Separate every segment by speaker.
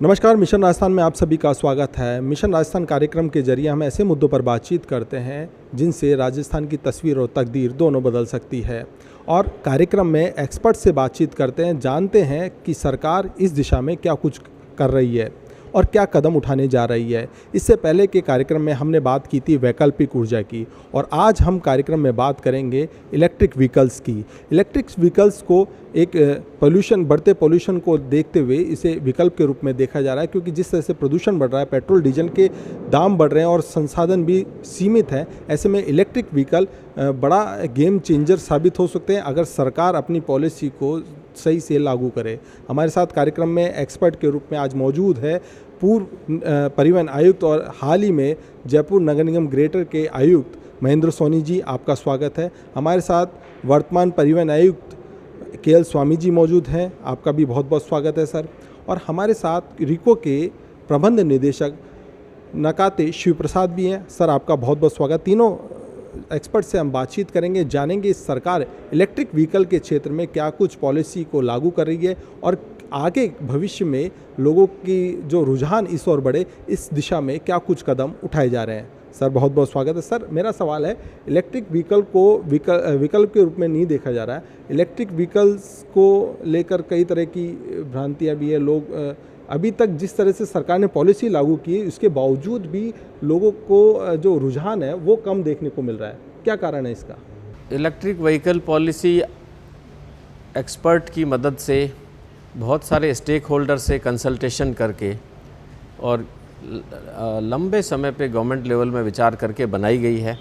Speaker 1: नमस्कार, मिशन राजस्थान में आप सभी का स्वागत है। मिशन राजस्थान कार्यक्रम के जरिए हम ऐसे मुद्दों पर बातचीत करते हैं जिनसे राजस्थान की तस्वीर और तकदीर दोनों बदल सकती है। और कार्यक्रम में एक्सपर्ट से बातचीत करते हैं, जानते हैं कि सरकार इस दिशा में क्या कुछ कर रही है और क्या कदम उठाने जा रही है। इससे पहले के कार्यक्रम में हमने बात की थी वैकल्पिक ऊर्जा की, और आज हम कार्यक्रम में बात करेंगे इलेक्ट्रिक व्हीकल्स की। इलेक्ट्रिक व्हीकल्स को एक बढ़ते पोल्यूशन को देखते हुए इसे विकल्प के रूप में देखा जा रहा है, क्योंकि जिस तरह से प्रदूषण बढ़ रहा है, पेट्रोल डीजल के दाम बढ़ रहे हैं और संसाधन भी सीमित है। ऐसे में इलेक्ट्रिक व्हीकल बड़ा गेम चेंजर साबित हो सकते हैं अगर सरकार अपनी पॉलिसी को सही से लागू करे। हमारे साथ कार्यक्रम में एक्सपर्ट के रूप में आज मौजूद है पूर्व परिवहन आयुक्त और हाल ही में जयपुर नगर निगम ग्रेटर के आयुक्त महेंद्र सोनी जी, आपका स्वागत है। हमारे साथ वर्तमान परिवहन आयुक्त के स्वामी जी मौजूद हैं, आपका भी बहुत बहुत स्वागत है सर। और हमारे साथ रिको के प्रबंध निदेशक नकाते शिव प्रसाद भी हैं। सर, आपका बहुत बहुत स्वागत। तीनों एक्सपर्ट से हम बातचीत करेंगे, जानेंगे सरकार इलेक्ट्रिक व्हीकल के क्षेत्र में क्या कुछ पॉलिसी को लागू कर रही है और आगे भविष्य में लोगों की जो रुझान इस ओर बढ़े, इस दिशा में क्या कुछ कदम उठाए जा रहे हैं। सर, बहुत बहुत स्वागत है। सर, मेरा सवाल है, इलेक्ट्रिक व्हीकल को विकल्प के रूप में नहीं देखा जा रहा है। इलेक्ट्रिक व्हीकल्स को लेकर कई तरह की भ्रांतियाँ भी है। लोग अभी तक जिस तरह से सरकार ने पॉलिसी लागू की, उसके बावजूद भी लोगों को जो रुझान है वो कम देखने को मिल रहा है। क्या कारण है इसका?
Speaker 2: इलेक्ट्रिक व्हीकल पॉलिसी एक्सपर्ट की मदद से, बहुत सारे स्टेक होल्डर से कंसल्टेशन करके और लंबे समय पे गवर्नमेंट लेवल में विचार करके बनाई गई है।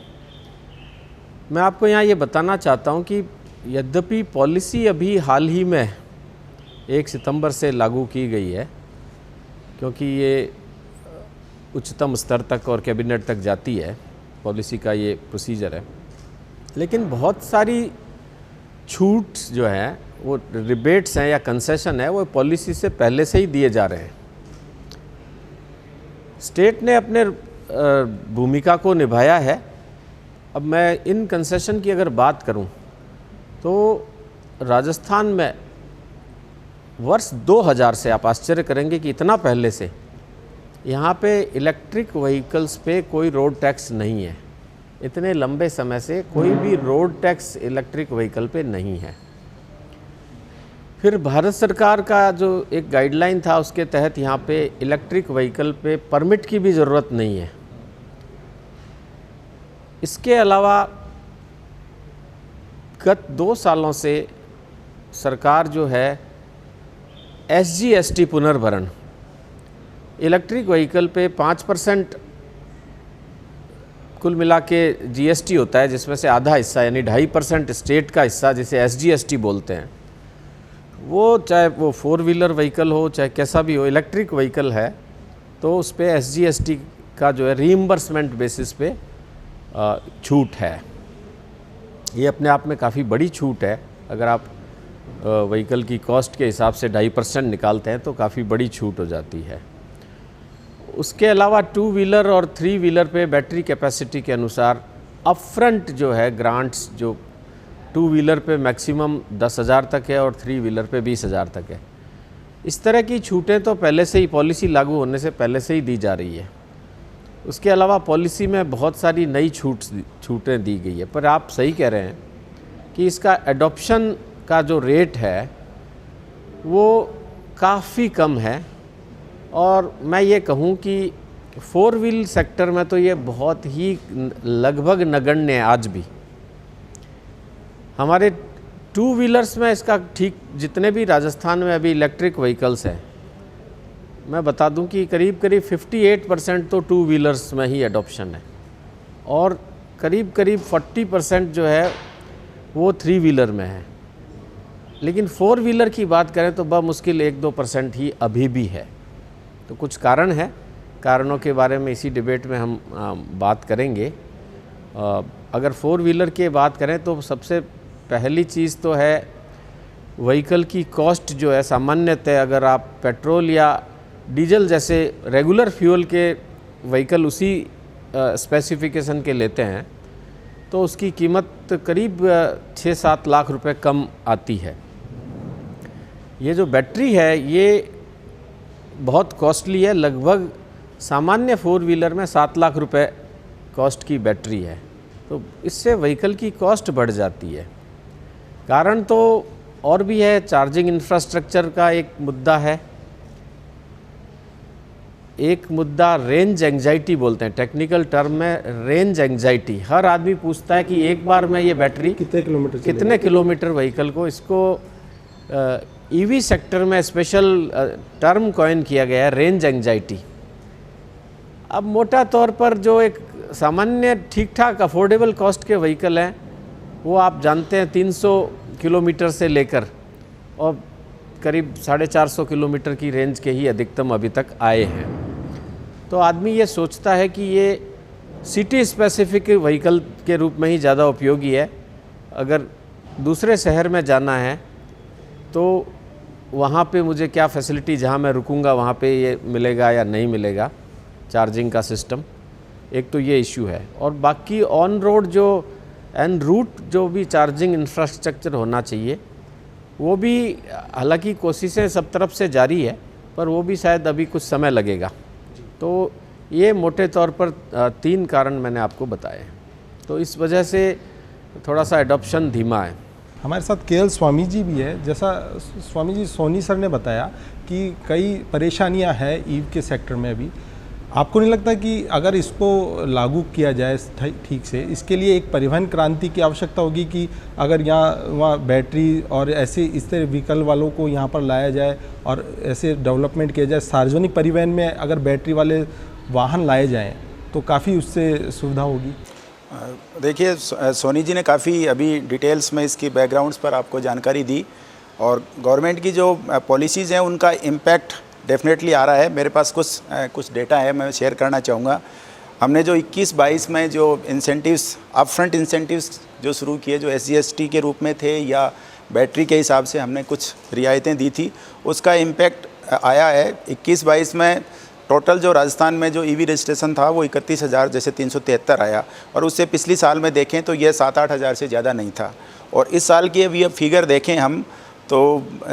Speaker 2: मैं आपको यहाँ ये बताना चाहता हूँ कि यद्यपि पॉलिसी अभी हाल ही में 1 सितंबर से लागू की गई है, क्योंकि ये उच्चतम स्तर तक और कैबिनेट तक जाती है, पॉलिसी का ये प्रोसीजर है, लेकिन बहुत सारी छूट जो है, वो रिबेट्स हैं या कंसेशन है, वो पॉलिसी से पहले से ही दिए जा रहे हैं। स्टेट ने अपने भूमिका को निभाया है। अब मैं इन कंसेशन की अगर बात करूं तो राजस्थान में वर्ष 2000 से, आप आश्चर्य करेंगे कि इतना पहले से यहाँ पे इलेक्ट्रिक व्हीकल्स पे कोई रोड टैक्स नहीं है। इतने लंबे समय से कोई भी रोड टैक्स इलेक्ट्रिक व्हीकल पे नहीं है। फिर भारत सरकार का जो एक गाइडलाइन था, उसके तहत यहाँ पे इलेक्ट्रिक व्हीकल पे परमिट की भी ज़रूरत नहीं है। इसके अलावा गत 2 सालों से सरकार जो है SGST पुनर्भरण, इलेक्ट्रिक व्हीकल पे 5% कुल मिला के GST होता है, जिसमें से आधा हिस्सा यानी 2.5% स्टेट का हिस्सा, जिसे SGST बोलते हैं, वो चाहे वो 4 व्हीलर व्हीकल हो चाहे कैसा भी हो, इलेक्ट्रिक व्हीकल है तो उस पर SGST का जो है रीइंबर्समेंट बेसिस पे छूट है। ये अपने आप में काफ़ी बड़ी छूट है। अगर आप व्हीकल की कॉस्ट के हिसाब से 2.5% निकालते हैं तो काफ़ी बड़ी छूट हो जाती है। उसके अलावा 2 व्हीलर और 3 व्हीलर पे बैटरी कैपेसिटी के अनुसार अपफ्रंट जो है ग्रांट्स, जो 2 व्हीलर पे मैक्सिमम 10,000 तक है और 3 व्हीलर पे 20,000 तक है। इस तरह की छूटें तो पहले से ही, पॉलिसी लागू होने से पहले से ही दी जा रही है। उसके अलावा पॉलिसी में बहुत सारी नई छूटें दी गई है। पर आप सही कह रहे हैं कि इसका एडॉप्शन का जो रेट है वो काफ़ी कम है, और मैं ये कहूँ कि 4 व्हील सेक्टर में तो ये बहुत ही लगभग नगण्य है आज भी। हमारे 2 व्हीलर्स में इसका ठीक, जितने भी राजस्थान में अभी इलेक्ट्रिक व्हीकल्स हैं, मैं बता दूं कि करीब 58% तो 2 व्हीलर्स में ही एडॉप्शन है, और करीब 40% जो है वो 3 व्हीलर में है। लेकिन 4 व्हीलर की बात करें तो बमुश्किल 1-2% ही अभी भी है। तो कुछ कारण है, कारणों के बारे में इसी डिबेट में हम बात करेंगे। अगर 4 व्हीलर की बात करें तो सबसे पहली चीज़ तो है व्हीकल की कॉस्ट जो है, सामान्यतः अगर आप पेट्रोल या डीजल जैसे रेगुलर फ्यूल के व्हीकल उसी स्पेसिफिकेशन के लेते हैं तो उसकी कीमत करीब 6-7 लाख रुपए कम आती है। ये जो बैटरी है ये बहुत कॉस्टली है, लगभग सामान्य 4 व्हीलर में 7 लाख रुपए कॉस्ट की बैटरी है। तो इससे व्हीकल की कॉस्ट बढ़ जाती है। कारण तो और भी है, चार्जिंग इंफ्रास्ट्रक्चर का एक मुद्दा है, एक मुद्दा रेंज एंग्जाइटी बोलते हैं, टेक्निकल टर्म में रेंज एंग्जाइटी। हर आदमी पूछता है कि एक बार में ये बैटरी कितने किलोमीटर व्हीकल को, इसको ईवी सेक्टर में स्पेशल टर्म कॉइन किया गया है, रेंज एंग्जाइटी। अब मोटा तौर पर जो एक सामान्य ठीक ठाक अफोर्डेबल कॉस्ट के व्हीकल हैं वो आप जानते हैं 300 किलोमीटर से लेकर और करीब 450 किलोमीटर की रेंज के ही अधिकतम अभी तक आए हैं। तो आदमी ये सोचता है कि ये सिटी स्पेसिफिक व्हीकल के रूप में ही ज़्यादा उपयोगी है। अगर दूसरे शहर में जाना है तो वहाँ पे मुझे क्या फैसिलिटी, जहाँ मैं रुकूँगा वहाँ पे ये मिलेगा या नहीं मिलेगा चार्जिंग का सिस्टम, एक तो ये इशू है। और बाकी ऑन रोड जो एन रूट जो भी चार्जिंग इंफ्रास्ट्रक्चर होना चाहिए वो भी, हालांकि कोशिशें सब तरफ से जारी है, पर वो भी शायद अभी कुछ समय लगेगा। तो ये मोटे तौर पर 3 कारण मैंने आपको बताए। तो इस वजह से थोड़ा सा एडॉप्शन धीमा है।
Speaker 1: हमारे साथ केएल स्वामी जी भी है। जैसा स्वामी जी सोनी सर ने बताया कि कई परेशानियां हैं ईव के सेक्टर में अभी, आपको नहीं लगता कि अगर इसको लागू किया जाए ठीक से, इसके लिए एक परिवहन क्रांति की आवश्यकता होगी कि अगर यहाँ वहाँ बैटरी और ऐसे इस तरह व्हीकल वालों को यहाँ पर लाया जाए और ऐसे डेवलपमेंट किया जाए, सार्वजनिक परिवहन में अगर बैटरी वाले वाहन लाए जाएं तो काफ़ी उससे सुविधा होगी?
Speaker 3: देखिए, सोनी जी ने काफ़ी अभी डिटेल्स में इसकी बैकग्राउंड्स पर आपको जानकारी दी और गवर्नमेंट की जो पॉलिसीज़ हैं उनका इम्पैक्ट डेफिनेटली आ रहा है। मेरे पास कुछ डेटा है, मैं शेयर करना चाहूँगा। हमने जो 21-22 में जो इंसेंटिव्स, अपफ्रंट इंसेंटिव्स जो शुरू किए, जो SGST के रूप में थे या बैटरी के हिसाब से हमने कुछ रियायतें दी थी, उसका इम्पैक्ट आया है। 21-22 में टोटल जो राजस्थान में जो EV रजिस्ट्रेशन था वो 31,000 जैसे 373 आया, और उससे पिछली साल में देखें तो ये 7-8 हज़ार से ज़्यादा नहीं था। और इस साल की अभी अब फिगर देखें हम तो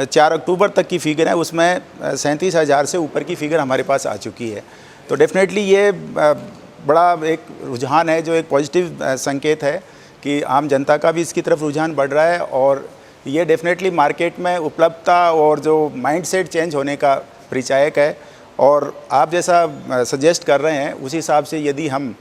Speaker 3: 4 अक्टूबर तक की फिगर है, उसमें 37,000 से ऊपर की फिगर हमारे पास आ चुकी है। तो डेफिनेटली ये बड़ा एक रुझान है, जो एक पॉजिटिव संकेत है कि आम जनता का भी इसकी तरफ रुझान बढ़ रहा है, और ये डेफिनेटली मार्केट में उपलब्धता और जो माइंडसेट चेंज होने का परिचायक है। और आप जैसा सजेस्ट कर रहे हैं उस हिसाब से यदि हम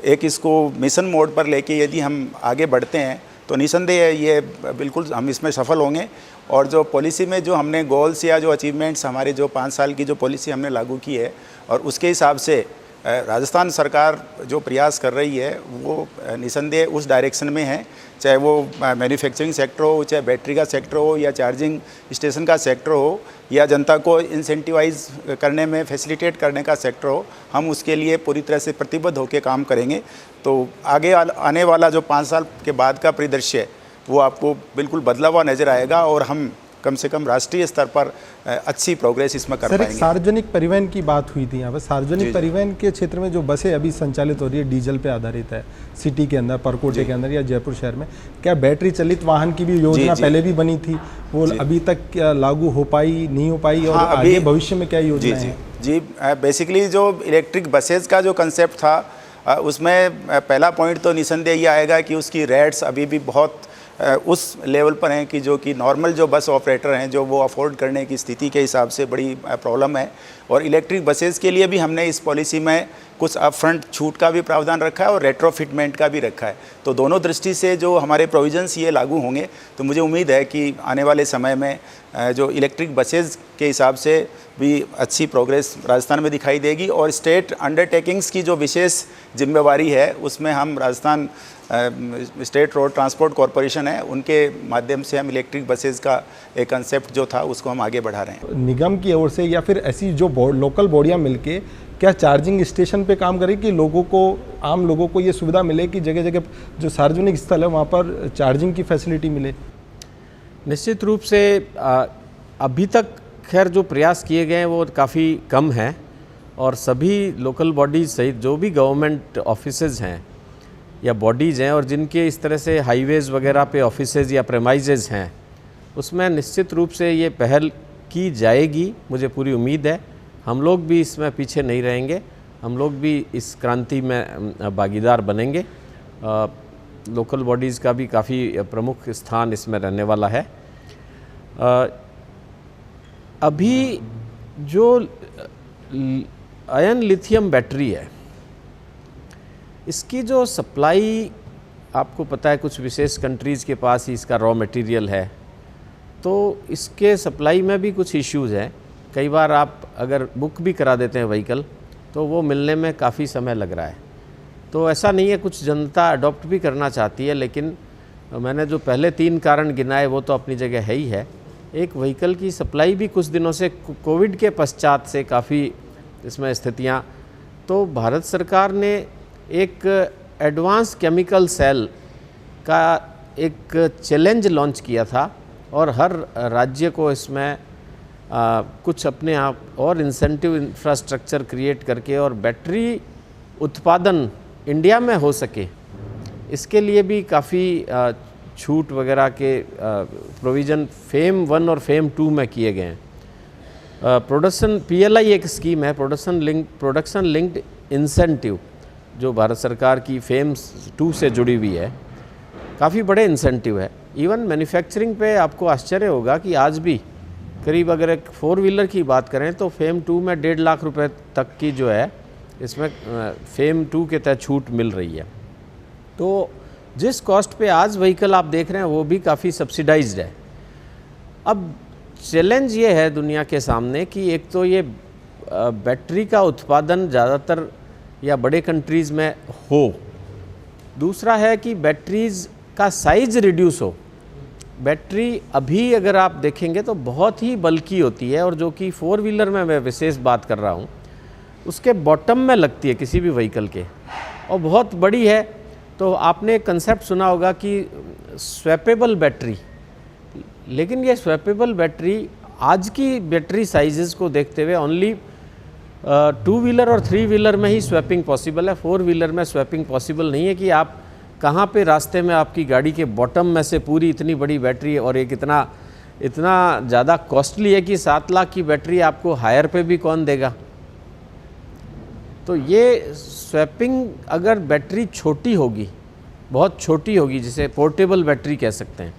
Speaker 3: एक इसको मिशन मोड पर लेके यदि हम आगे बढ़ते हैं तो निसंदेह ये बिल्कुल हम इसमें सफल होंगे। और जो पॉलिसी में जो हमने गोल्स या जो अचीवमेंट्स, हमारे जो 5 साल की जो पॉलिसी हमने लागू की है, और उसके हिसाब से राजस्थान सरकार जो प्रयास कर रही है वो निसंदेह उस डायरेक्शन में है। चाहे वो मैन्युफैक्चरिंग सेक्टर हो, चाहे बैटरी का सेक्टर हो, या चार्जिंग स्टेशन का सेक्टर हो, या जनता को इंसेंटिवाइज करने में फैसिलिटेट करने का सेक्टर हो, हम उसके लिए पूरी तरह से प्रतिबद्ध होकर काम करेंगे। तो आगे आने वाला जो 5 साल के बाद का परिदृश्य है वो आपको बिल्कुल बदला हुआ नज़र आएगा, और हम कम से कम राष्ट्रीय स्तर पर अच्छी प्रोग्रेस इसमें कर पाएंगे।
Speaker 1: सार्वजनिक परिवहन की बात हुई थी यहाँ पर। सार्वजनिक परिवहन के क्षेत्र में जो बसें अभी संचालित हो रही है डीजल पे आधारित है, सिटी के अंदर, परकोटे के अंदर या जयपुर शहर में, क्या बैटरी चलित वाहन की भी योजना पहले भी बनी थी? वो अभी तक क्या लागू हो पाई, नहीं हो पाई, और आगे भविष्य में क्या योजना है?
Speaker 3: जी, बेसिकली जो इलेक्ट्रिक बसेज का जो कंसेप्ट था उसमें पहला पॉइंट तो निसंदेह ये आएगा कि उसकी रेट्स अभी भी बहुत उस लेवल पर हैं कि जो कि नॉर्मल जो बस ऑपरेटर हैं जो वो अफोर्ड करने की स्थिति के हिसाब से बड़ी प्रॉब्लम है। और इलेक्ट्रिक बसेस के लिए भी हमने इस पॉलिसी में कुछ अपफ्रंट छूट का भी प्रावधान रखा है और रेट्रोफिटमेंट का भी रखा है। तो दोनों दृष्टि से जो हमारे प्रोविजंस ये लागू होंगे, तो मुझे उम्मीद है कि आने वाले समय में जो इलेक्ट्रिक बसेस के हिसाब से भी अच्छी प्रोग्रेस राजस्थान में दिखाई देगी। और स्टेट अंडरटेकिंग्स की जो विशेष जिम्मेवारी है उसमें हम Rajasthan state road transport corporation है, उनके माध्यम से हम इलेक्ट्रिक बसेस का एक कंसेप्ट जो था उसको हम आगे बढ़ा रहे हैं।
Speaker 1: निगम की ओर से या फिर ऐसी जो लोकल बॉडियां मिलके क्या चार्जिंग स्टेशन पे काम करें कि लोगों को, आम लोगों को ये सुविधा मिले कि जगह जगह जो सार्वजनिक स्थल है वहाँ पर चार्जिंग की फैसिलिटी मिले?
Speaker 2: निश्चित रूप से अभी तक खैर जो प्रयास किए गए हैं वो काफ़ी कम हैं, और सभी लोकल बॉडीज़ सहित जो भी गवर्नमेंट ऑफिसेज़ हैं या बॉडीज़ हैं और जिनके इस तरह से हाईवेज़ वगैरह पे ऑफिसेज़ या प्रेमाइजेज़ हैं, उसमें निश्चित रूप से ये पहल की जाएगी, मुझे पूरी उम्मीद है। हम लोग भी इसमें पीछे नहीं रहेंगे, हम लोग भी इस क्रांति में भागीदार बनेंगे। लोकल बॉडीज़ का भी काफ़ी प्रमुख स्थान इसमें रहने वाला है। अभी जो आयन लिथियम बैटरी है, इसकी जो सप्लाई, आपको पता है कुछ विशेष कंट्रीज़ के पास ही इसका रॉ मटेरियल है, तो इसके सप्लाई में भी कुछ इश्यूज़ हैं। कई बार आप अगर बुक भी करा देते हैं व्हीकल तो वो मिलने में काफ़ी समय लग रहा है। तो ऐसा नहीं है, कुछ जनता अडॉप्ट भी करना चाहती है, लेकिन मैंने जो पहले 3 कारण गिनाए वो तो अपनी जगह है ही है। एक व्हीकल की सप्लाई भी कुछ दिनों से कोविड के पश्चात से काफ़ी इसमें स्थितियाँ, तो भारत सरकार ने एक एडवांस केमिकल सेल का एक चैलेंज लॉन्च किया था और हर राज्य को इसमें कुछ अपने आप और इंसेंटिव इंफ्रास्ट्रक्चर क्रिएट करके और बैटरी उत्पादन इंडिया में हो सके, इसके लिए भी काफ़ी छूट वगैरह के प्रोविज़न फेम 1 और फेम 2 में किए गए हैं। प्रोडक्शन PLI एक स्कीम है, प्रोडक्शन लिंक्ड इंसेंटिव, जो भारत सरकार की फेम 2 से जुड़ी हुई है। काफ़ी बड़े इंसेंटिव है। इवन मैन्युफैक्चरिंग पे आपको आश्चर्य होगा कि आज भी करीब अगर एक 4 व्हीलर की बात करें तो फेम 2 में 1.5 लाख रुपए तक की जो है इसमें फेम 2 के तहत छूट मिल रही है। तो जिस कॉस्ट पे आज व्हीकल आप देख रहे हैं वो भी काफ़ी सब्सिडाइज्ड है। अब चैलेंज ये है दुनिया के सामने कि एक तो ये बैटरी का उत्पादन ज़्यादातर या बड़े कंट्रीज़ में हो, दूसरा है कि बैटरीज़ का साइज़ रिड्यूस हो। बैटरी अभी अगर आप देखेंगे तो बहुत ही बल्की होती है, और जो कि 4 व्हीलर में मैं विशेष बात कर रहा हूँ उसके बॉटम में लगती है किसी भी व्हीकल के, और बहुत बड़ी है। तो आपने एक कंसेप्ट सुना होगा कि स्वैपेबल बैटरी, लेकिन ये स्वैपेबल बैटरी आज की बैटरी साइजेस को देखते हुए ओनली 2 व्हीलर और 3 व्हीलर में ही स्वैपिंग पॉसिबल है। 4 व्हीलर में स्वैपिंग पॉसिबल नहीं है कि आप कहाँ पे रास्ते में आपकी गाड़ी के बॉटम में से पूरी इतनी बड़ी बैटरी, और एक इतना ज़्यादा कॉस्टली है कि 7 लाख की बैटरी आपको हायर पे भी कौन देगा। तो ये स्वैपिंग अगर बैटरी छोटी होगी, बहुत छोटी होगी, जिसे पोर्टेबल बैटरी कह सकते हैं,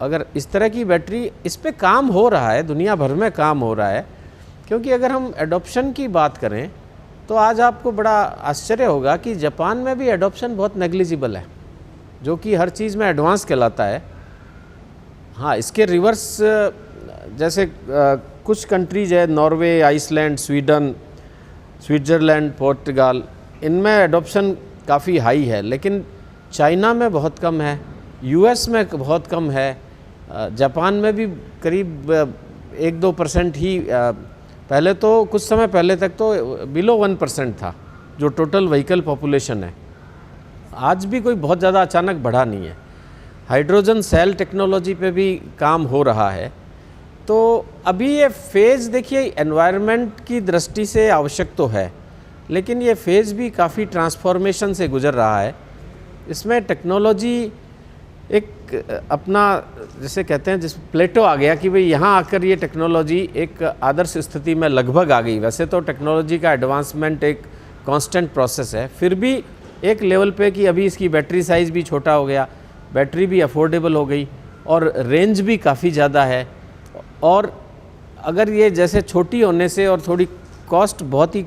Speaker 2: अगर इस तरह की बैटरी, इस पे काम हो रहा है, दुनिया भर में काम हो रहा है। क्योंकि अगर हम एडॉप्शन की बात करें तो आज आपको बड़ा आश्चर्य होगा कि जापान में भी एडॉप्शन बहुत नेग्लिजिबल है, जो कि हर चीज़ में एडवांस कहलाता है। हाँ, इसके रिवर्स जैसे कुछ कंट्रीज है, Norway, Iceland, Sweden, Switzerland, Portugal, इनमें एडॉप्शन काफ़ी हाई है, लेकिन चाइना में बहुत कम है, US में बहुत कम है, जापान में भी करीब 1-2% ही, पहले तो कुछ समय पहले तक तो बिलो 1% था जो टोटल व्हीकल पॉपुलेशन है। आज भी कोई बहुत ज़्यादा अचानक बढ़ा नहीं है। हाइड्रोजन सेल टेक्नोलॉजी पे भी काम हो रहा है। तो अभी ये फेज़ देखिए एनवायरनमेंट की दृष्टि से आवश्यक तो है, लेकिन ये फेज़ भी काफ़ी ट्रांसफॉर्मेशन से गुजर रहा है। इसमें टेक्नोलॉजी एक अपना, जैसे कहते हैं, जिस प्लेटो आ गया कि भाई यहाँ आकर ये टेक्नोलॉजी एक आदर्श स्थिति में लगभग आ गई। वैसे तो टेक्नोलॉजी का एडवांसमेंट एक कांस्टेंट प्रोसेस है, फिर भी एक लेवल पे कि अभी इसकी बैटरी साइज़ भी छोटा हो गया, बैटरी भी अफोर्डेबल हो गई और रेंज भी काफ़ी ज़्यादा है। और अगर ये जैसे छोटी होने से और थोड़ी कॉस्ट बहुत ही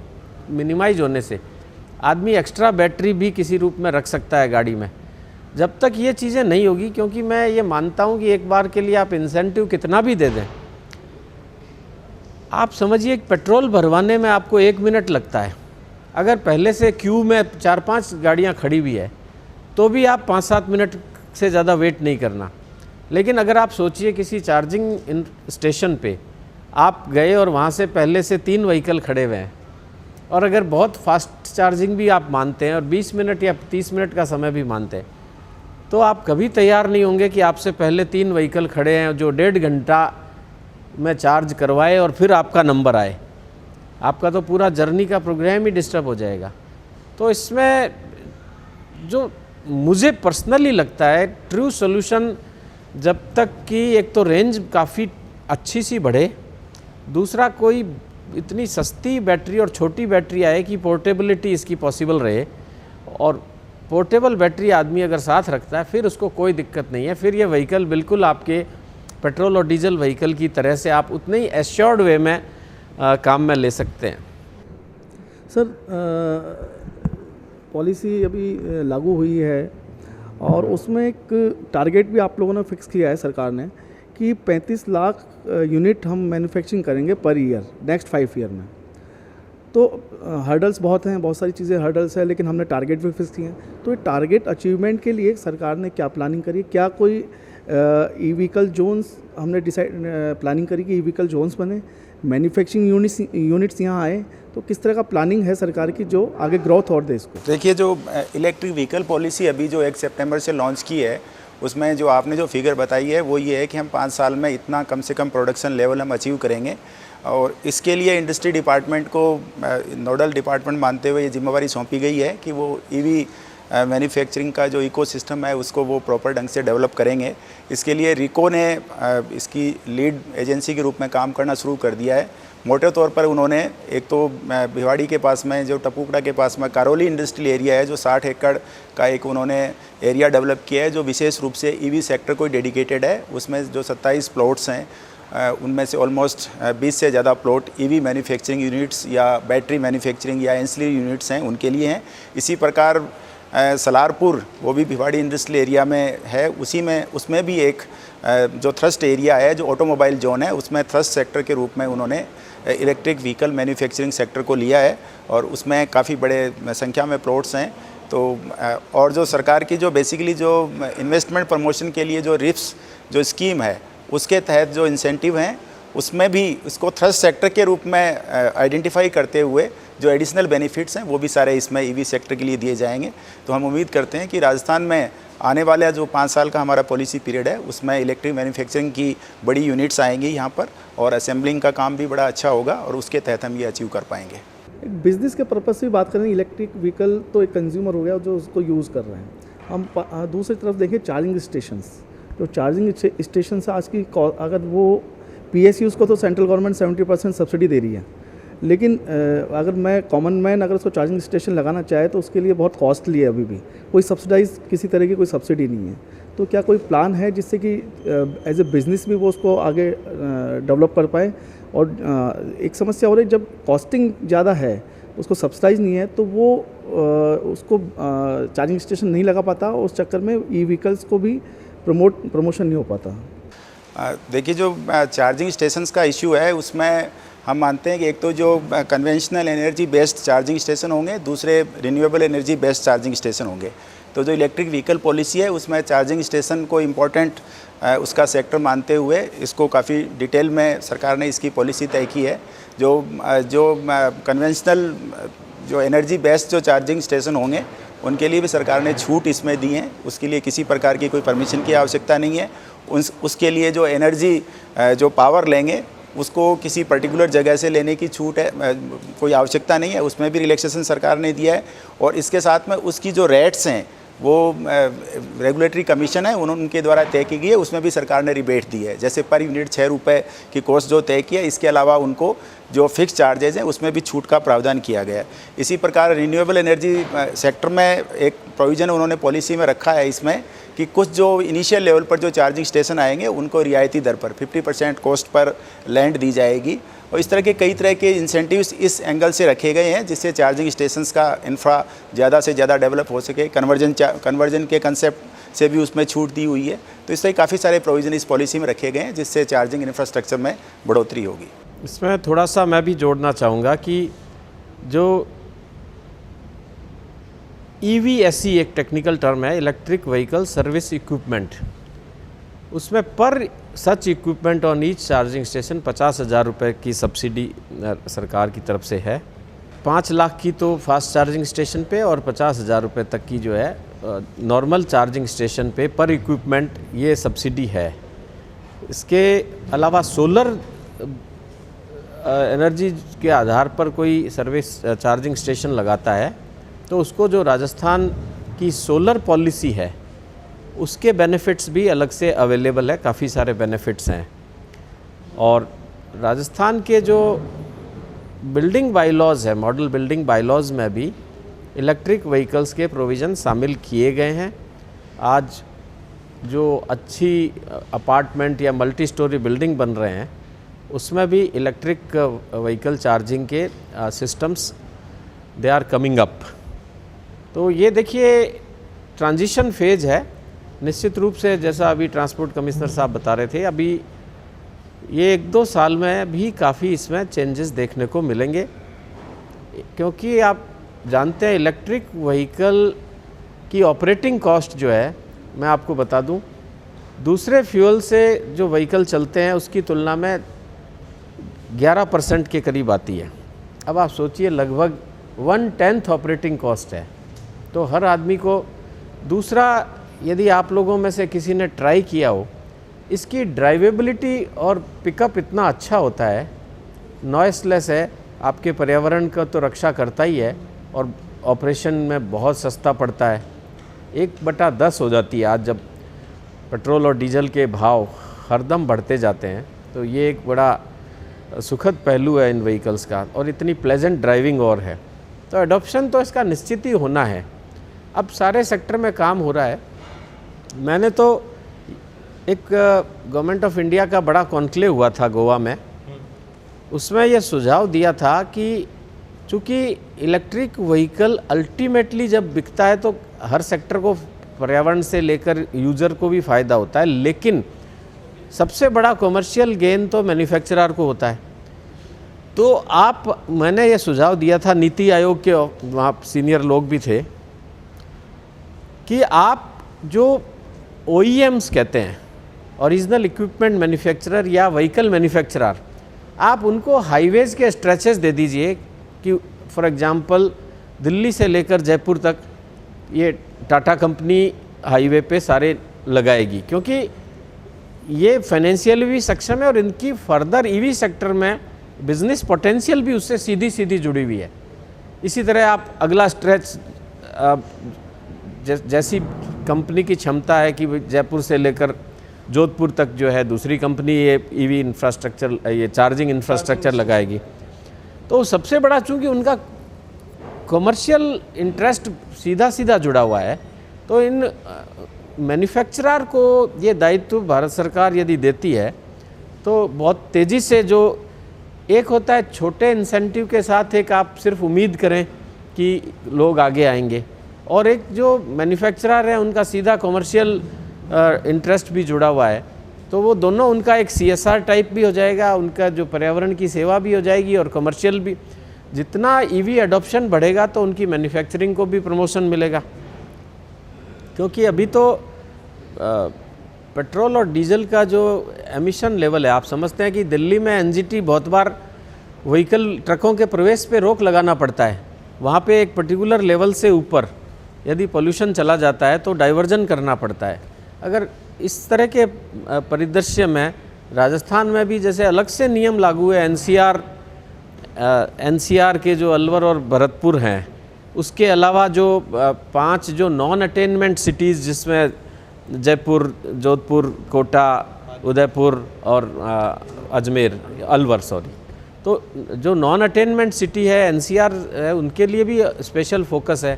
Speaker 2: मिनिमाइज होने से आदमी एक्स्ट्रा बैटरी भी किसी रूप में रख सकता है गाड़ी में। जब तक ये चीज़ें नहीं होगी, क्योंकि मैं ये मानता हूँ कि एक बार के लिए आप इंसेंटिव कितना भी दे दें, आप समझिए पेट्रोल भरवाने में आपको 1 मिनट लगता है। अगर पहले से क्यू में 4-5 गाड़ियाँ खड़ी हुई है तो भी आप 5-7 मिनट से ज़्यादा वेट नहीं करना। लेकिन अगर आप सोचिए किसी चार्जिंग स्टेशन पे आप गए और वहाँ से पहले से 3 व्हीकल खड़े हुए हैं, और अगर बहुत फास्ट चार्जिंग भी आप मानते हैं और 20 मिनट या 30 मिनट का समय भी मानते हैं, तो आप कभी तैयार नहीं होंगे कि आपसे पहले 3 व्हीकल खड़े हैं जो 1.5 घंटा में चार्ज करवाए और फिर आपका नंबर आए। आपका तो पूरा जर्नी का प्रोग्राम ही डिस्टर्ब हो जाएगा। तो इसमें जो मुझे पर्सनली लगता है ट्रू सॉल्यूशन, जब तक कि एक तो रेंज काफ़ी अच्छी सी बढ़े, दूसरा कोई इतनी सस्ती बैटरी और छोटी बैटरी आए कि पोर्टेबिलिटी इसकी पॉसिबल रहे, और पोर्टेबल बैटरी आदमी अगर साथ रखता है फिर उसको कोई दिक्कत नहीं है, फिर ये व्हीकल बिल्कुल आपके पेट्रोल और डीजल व्हीकल की तरह से आप उतने ही एश्योर्ड वे में काम में ले सकते हैं।
Speaker 4: सर, पॉलिसी अभी लागू हुई है और उसमें एक टारगेट भी आप लोगों ने फिक्स किया है सरकार ने कि 35 लाख यूनिट हम मैन्युफैक्चरिंग करेंगे पर ईयर नेक्स्ट 5 ईयर में। तो हर्डल्स बहुत हैं, बहुत सारी चीज़ें हर्डल्स है, लेकिन हमने टारगेट भी फिक्स किए हैं। तो ये टारगेट अचीवमेंट के लिए सरकार ने क्या प्लानिंग करी? क्या कोई ई व्हीकल जोन्स हमने प्लानिंग करी कि ई व्हीकल जोन्स बने, मैन्युफैक्चरिंग यूनिट्स यहाँ आए? तो किस तरह का प्लानिंग है सरकार की जो आगे ग्रोथ और दे इसको?
Speaker 3: देखिए, जो इलेक्ट्रिक व्हीकल पॉलिसी अभी जो 1 सितंबर से लॉन्च की है, उसमें जो आपने जो फिगर बताई है वो ये है कि हम 5 साल में इतना कम से कम प्रोडक्शन लेवल हम अचीव करेंगे, और इसके लिए इंडस्ट्री डिपार्टमेंट को नोडल डिपार्टमेंट मानते हुए ये जिम्मेवारी सौंपी गई है कि वो ईवी मैन्युफैक्चरिंग का जो इकोसिस्टम है उसको वो प्रॉपर ढंग से डेवलप करेंगे। इसके लिए रिको ने इसकी लीड एजेंसी के रूप में काम करना शुरू कर दिया है। मोटे तौर पर उन्होंने एक तो भिवाड़ी के पास में जो टपुकड़ा के पास में कारोली इंडस्ट्रियल एरिया है, जो 60 एकड़ का एक उन्होंने एरिया डेवलप किया है, जो विशेष रूप से ईवी सेक्टर को डेडिकेटेड है। उसमें जो 27 प्लॉट्स हैं, उनमें से ऑलमोस्ट 20 से ज़्यादा प्लॉट ईवी मैन्युफैक्चरिंग यूनिट्स या बैटरी मैन्युफैक्चरिंग या एंसिलरी यूनिट्स हैं, उनके लिए हैं। इसी प्रकार सलारपुर, वो भी भिवाड़ी इंडस्ट्रियल एरिया में है, उसमें भी एक जो थ्रस्ट एरिया है, जो ऑटोमोबाइल जोन है, उसमें थ्रस्ट सेक्टर के रूप में उन्होंने इलेक्ट्रिक व्हीकल मैन्युफैक्चरिंग सेक्टर को लिया है, और उसमें काफ़ी बड़े संख्या में प्लॉट्स हैं। तो और जो सरकार की जो बेसिकली जो इन्वेस्टमेंट प्रमोशन के लिए जो रिप्स जो स्कीम है, उसके तहत जो इंसेंटिव हैं, उसमें भी इसको थ्रस्ट सेक्टर के रूप में आइडेंटिफाई करते हुए जो एडिशनल बेनिफिट्स हैं वो भी सारे इसमें ईवी सेक्टर के लिए दिए जाएंगे। तो हम उम्मीद करते हैं कि राजस्थान में आने वाला जो 5 साल का हमारा पॉलिसी पीरियड है, उसमें इलेक्ट्रिक मैन्युफैक्चरिंग की बड़ी यूनिट्स आएंगी यहाँ पर, और असेंबलिंग का काम भी बड़ा अच्छा होगा, और उसके तहत हम ये अचीव कर पाएंगे।
Speaker 4: एक बिज़नेस के पर्पज़ से बात करें, इलेक्ट्रिक व्हीकल तो एक कंज्यूमर हो गया जो उसको यूज़ कर रहे हैं। हम दूसरी तरफ देखें चार्जिंग स्टेशंस, जो चार्जिंग स्टेशन आज की अगर वो PSUs को तो सेंट्रल गवर्नमेंट 70% सब्सिडी दे रही है, लेकिन अगर मैं कॉमन मैन अगर उसको चार्जिंग स्टेशन लगाना चाहे तो उसके लिए बहुत कॉस्टली है। अभी भी कोई सब्सिडाइज किसी तरह की कोई सब्सिडी नहीं है। तो क्या कोई प्लान है जिससे कि एज ए बिज़नेस भी वो उसको आगे डेवलप कर पाए? और एक समस्या हो रही है, जब कॉस्टिंग ज़्यादा है, उसको सब्सिडाइज नहीं है, तो वो उसको चार्जिंग स्टेशन नहीं लगा पाता, उस चक्कर में ई व्हीकल्स को भी प्रमोशन नहीं हो पाता।
Speaker 3: देखिए, जो चार्जिंग स्टेशंस का इशू है, उसमें हम मानते हैं कि एक तो जो conventional energy based charging station होंगे, दूसरे renewable energy based charging station होंगे। तो जो इलेक्ट्रिक व्हीकल पॉलिसी है, उसमें चार्जिंग स्टेशन को इम्पोर्टेंट उसका सेक्टर मानते हुए इसको काफ़ी डिटेल में सरकार ने इसकी पॉलिसी तय की है। जो कन्वेंशनल जो एनर्जी बेस्ड जो चार्जिंग स्टेशन होंगे, उनके लिए भी सरकार ने छूट इसमें दी है। उसके लिए किसी प्रकार की कोई परमिशन की आवश्यकता नहीं है। उसके लिए जो एनर्जी जो पावर लेंगे, उसको किसी पर्टिकुलर जगह से लेने की छूट है, कोई आवश्यकता नहीं है, उसमें भी रिलैक्सेशन सरकार ने दिया है। और इसके साथ में उसकी जो रेट्स हैं, वो रेगुलेटरी कमीशन है उनके द्वारा तय की गई है, उसमें भी सरकार ने रिबेट दी है। जैसे पर यूनिट 6 रुपये की कॉस्ट जो तय की है, इसके अलावा उनको जो फिक्स चार्जेज हैं उसमें भी छूट का प्रावधान किया गया है। इसी प्रकार रिन्यूएबल एनर्जी सेक्टर में एक प्रोविज़न उन्होंने पॉलिसी में रखा है इसमें कि कुछ जो इनिशियल लेवल पर जो चार्जिंग स्टेशन आएंगे, उनको रियायती दर पर 50% कॉस्ट पर लैंड दी जाएगी। और इस तरह के कई तरह के इंसेंटिव्स इस एंगल से रखे गए हैं, जिससे चार्जिंग स्टेशंस का इंफ्रा ज़्यादा से ज़्यादा डेवलप हो सके। कन्वर्जन के कंसेप्ट से भी उसमें छूट दी हुई है। तो इस तरह काफ़ी सारे प्रोविज़न इस पॉलिसी में रखे गए हैं, जिससे चार्जिंग इंफ्रास्ट्रक्चर में बढ़ोतरी होगी।
Speaker 2: इसमें थोड़ा सा मैं भी जोड़ना चाहूँगा कि जो EVSE एक टेक्निकल टर्म है, इलेक्ट्रिक व्हीकल सर्विस इक्विपमेंट, उसमें पर such equipment on each charging station 50,000 रुपये की सब्सिडी सरकार की तरफ से है। 5 लाख की तो फास्ट चार्जिंग स्टेशन पे और 50,000 रुपये तक की जो है नॉर्मल चार्जिंग स्टेशन पे पर इक्विपमेंट ये सब्सिडी है। इसके अलावा सोलर एनर्जी के आधार पर कोई सर्विस चार्जिंग स्टेशन लगाता है, तो उसको जो राजस्थान की सोलर पॉलिसी है, उसके बेनिफिट्स भी अलग से अवेलेबल है। काफ़ी सारे बेनिफिट्स हैं। और राजस्थान के जो बिल्डिंग बायलॉज है, मॉडल बिल्डिंग बायलॉज में भी इलेक्ट्रिक व्हीकल्स के प्रोविज़न शामिल किए गए हैं। आज जो अच्छी अपार्टमेंट या मल्टी स्टोरी बिल्डिंग बन रहे हैं उसमें भी इलेक्ट्रिक व्हीकल चार्जिंग के systems they are coming up. तो ये देखिए ट्रांजिशन फेज है। निश्चित रूप से जैसा अभी ट्रांसपोर्ट कमिश्नर साहब बता रहे थे, अभी ये 1-2 साल में भी काफ़ी इसमें चेंजेस देखने को मिलेंगे, क्योंकि आप जानते हैं इलेक्ट्रिक व्हीकल की ऑपरेटिंग कॉस्ट जो है, मैं आपको बता दूं, दूसरे फ्यूल से जो व्हीकल चलते हैं उसकी तुलना में 11% के करीब आती है। अब आप सोचिए लगभग 1/10 ऑपरेटिंग कॉस्ट है। तो हर आदमी को, दूसरा यदि आप लोगों में से किसी ने ट्राई किया हो, इसकी ड्राइवेबिलिटी और पिकअप इतना अच्छा होता है, नॉइसलेस है, आपके पर्यावरण का तो रक्षा करता ही है और ऑपरेशन में बहुत सस्ता पड़ता है। 1/10 हो जाती है। आज जब पेट्रोल और डीजल के भाव हरदम बढ़ते जाते हैं तो ये एक बड़ा सुखद पहलू है इन व्हीकल्स का, और इतनी प्लेजेंट ड्राइविंग और है। तो एडॉप्शन तो इसका निश्चित ही होना है। अब सारे सेक्टर में काम हो रहा है। मैंने तो एक गवर्नमेंट ऑफ इंडिया का बड़ा कॉन्क्लेव हुआ था गोवा में, उसमें यह सुझाव दिया था कि चूँकि इलेक्ट्रिक व्हीकल अल्टीमेटली जब बिकता है तो हर सेक्टर को, पर्यावरण से लेकर यूज़र को भी फ़ायदा होता है, लेकिन सबसे बड़ा कॉमर्शियल गेन तो मैन्युफैक्चरर को होता है। तो आप, मैंने ये सुझाव दिया था, नीति आयोग के वहाँ सीनियर लोग भी थे, कि आप जो OEMs कहते हैं, ओरिजिनल इक्विपमेंट मैन्युफैक्चरर या व्हीकल मैन्युफैक्चरर, आप उनको हाईवेज़ के स्ट्रेचेस दे दीजिए कि फॉर एग्जांपल दिल्ली से लेकर जयपुर तक ये टाटा कंपनी हाईवे पे सारे लगाएगी, क्योंकि ये फाइनेंशियली भी सक्षम है और इनकी फर्दर EV सेक्टर में बिजनेस पोटेंशियल भी उससे सीधी सीधी जुड़ी हुई है। इसी तरह आप अगला स्ट्रेच, जैसी कंपनी की क्षमता है कि जयपुर से लेकर जोधपुर तक जो है दूसरी कंपनी ये EV इंफ्रास्ट्रक्चर, ये चार्जिंग इंफ्रास्ट्रक्चर लगाएगी। तो सबसे बड़ा चूँकि उनका कमर्शियल इंटरेस्ट सीधा सीधा जुड़ा हुआ है, तो इन मैन्युफैक्चरर को ये दायित्व भारत सरकार यदि देती है तो बहुत तेज़ी से, जो एक होता है छोटे इंसेंटिव के साथ, एक आप सिर्फ उम्मीद करें कि लोग आगे आएंगे, और एक जो मैन्युफैक्चरर है उनका सीधा कमर्शियल इंटरेस्ट भी जुड़ा हुआ है, तो वो दोनों, उनका एक CSR टाइप भी हो जाएगा, उनका जो पर्यावरण की सेवा भी हो जाएगी और कमर्शियल भी। जितना EV एडॉप्शन बढ़ेगा तो उनकी मैन्युफैक्चरिंग को भी प्रमोशन मिलेगा, क्योंकि अभी तो पेट्रोल और डीजल का जो एमिशन लेवल है, आप समझते हैं कि दिल्ली में NGT बहुत बार व्हीकल ट्रकों के प्रवेश पे रोक लगाना पड़ता है। वहाँ पे एक पर्टिकुलर लेवल से ऊपर यदि पोल्यूशन चला जाता है तो डाइवर्जन करना पड़ता है। अगर इस तरह के परिदृश्य में राजस्थान में भी जैसे अलग से नियम लागू है, NCR के जो अलवर और भरतपुर हैं, उसके अलावा जो 5 जो नॉन अटेनमेंट सिटीज़, जिसमें जयपुर, जोधपुर, कोटा, उदयपुर और अजमेर, अलवर सॉरी, तो जो नॉन अटेनमेंट सिटी है NCR है, उनके लिए भी स्पेशल फोकस है।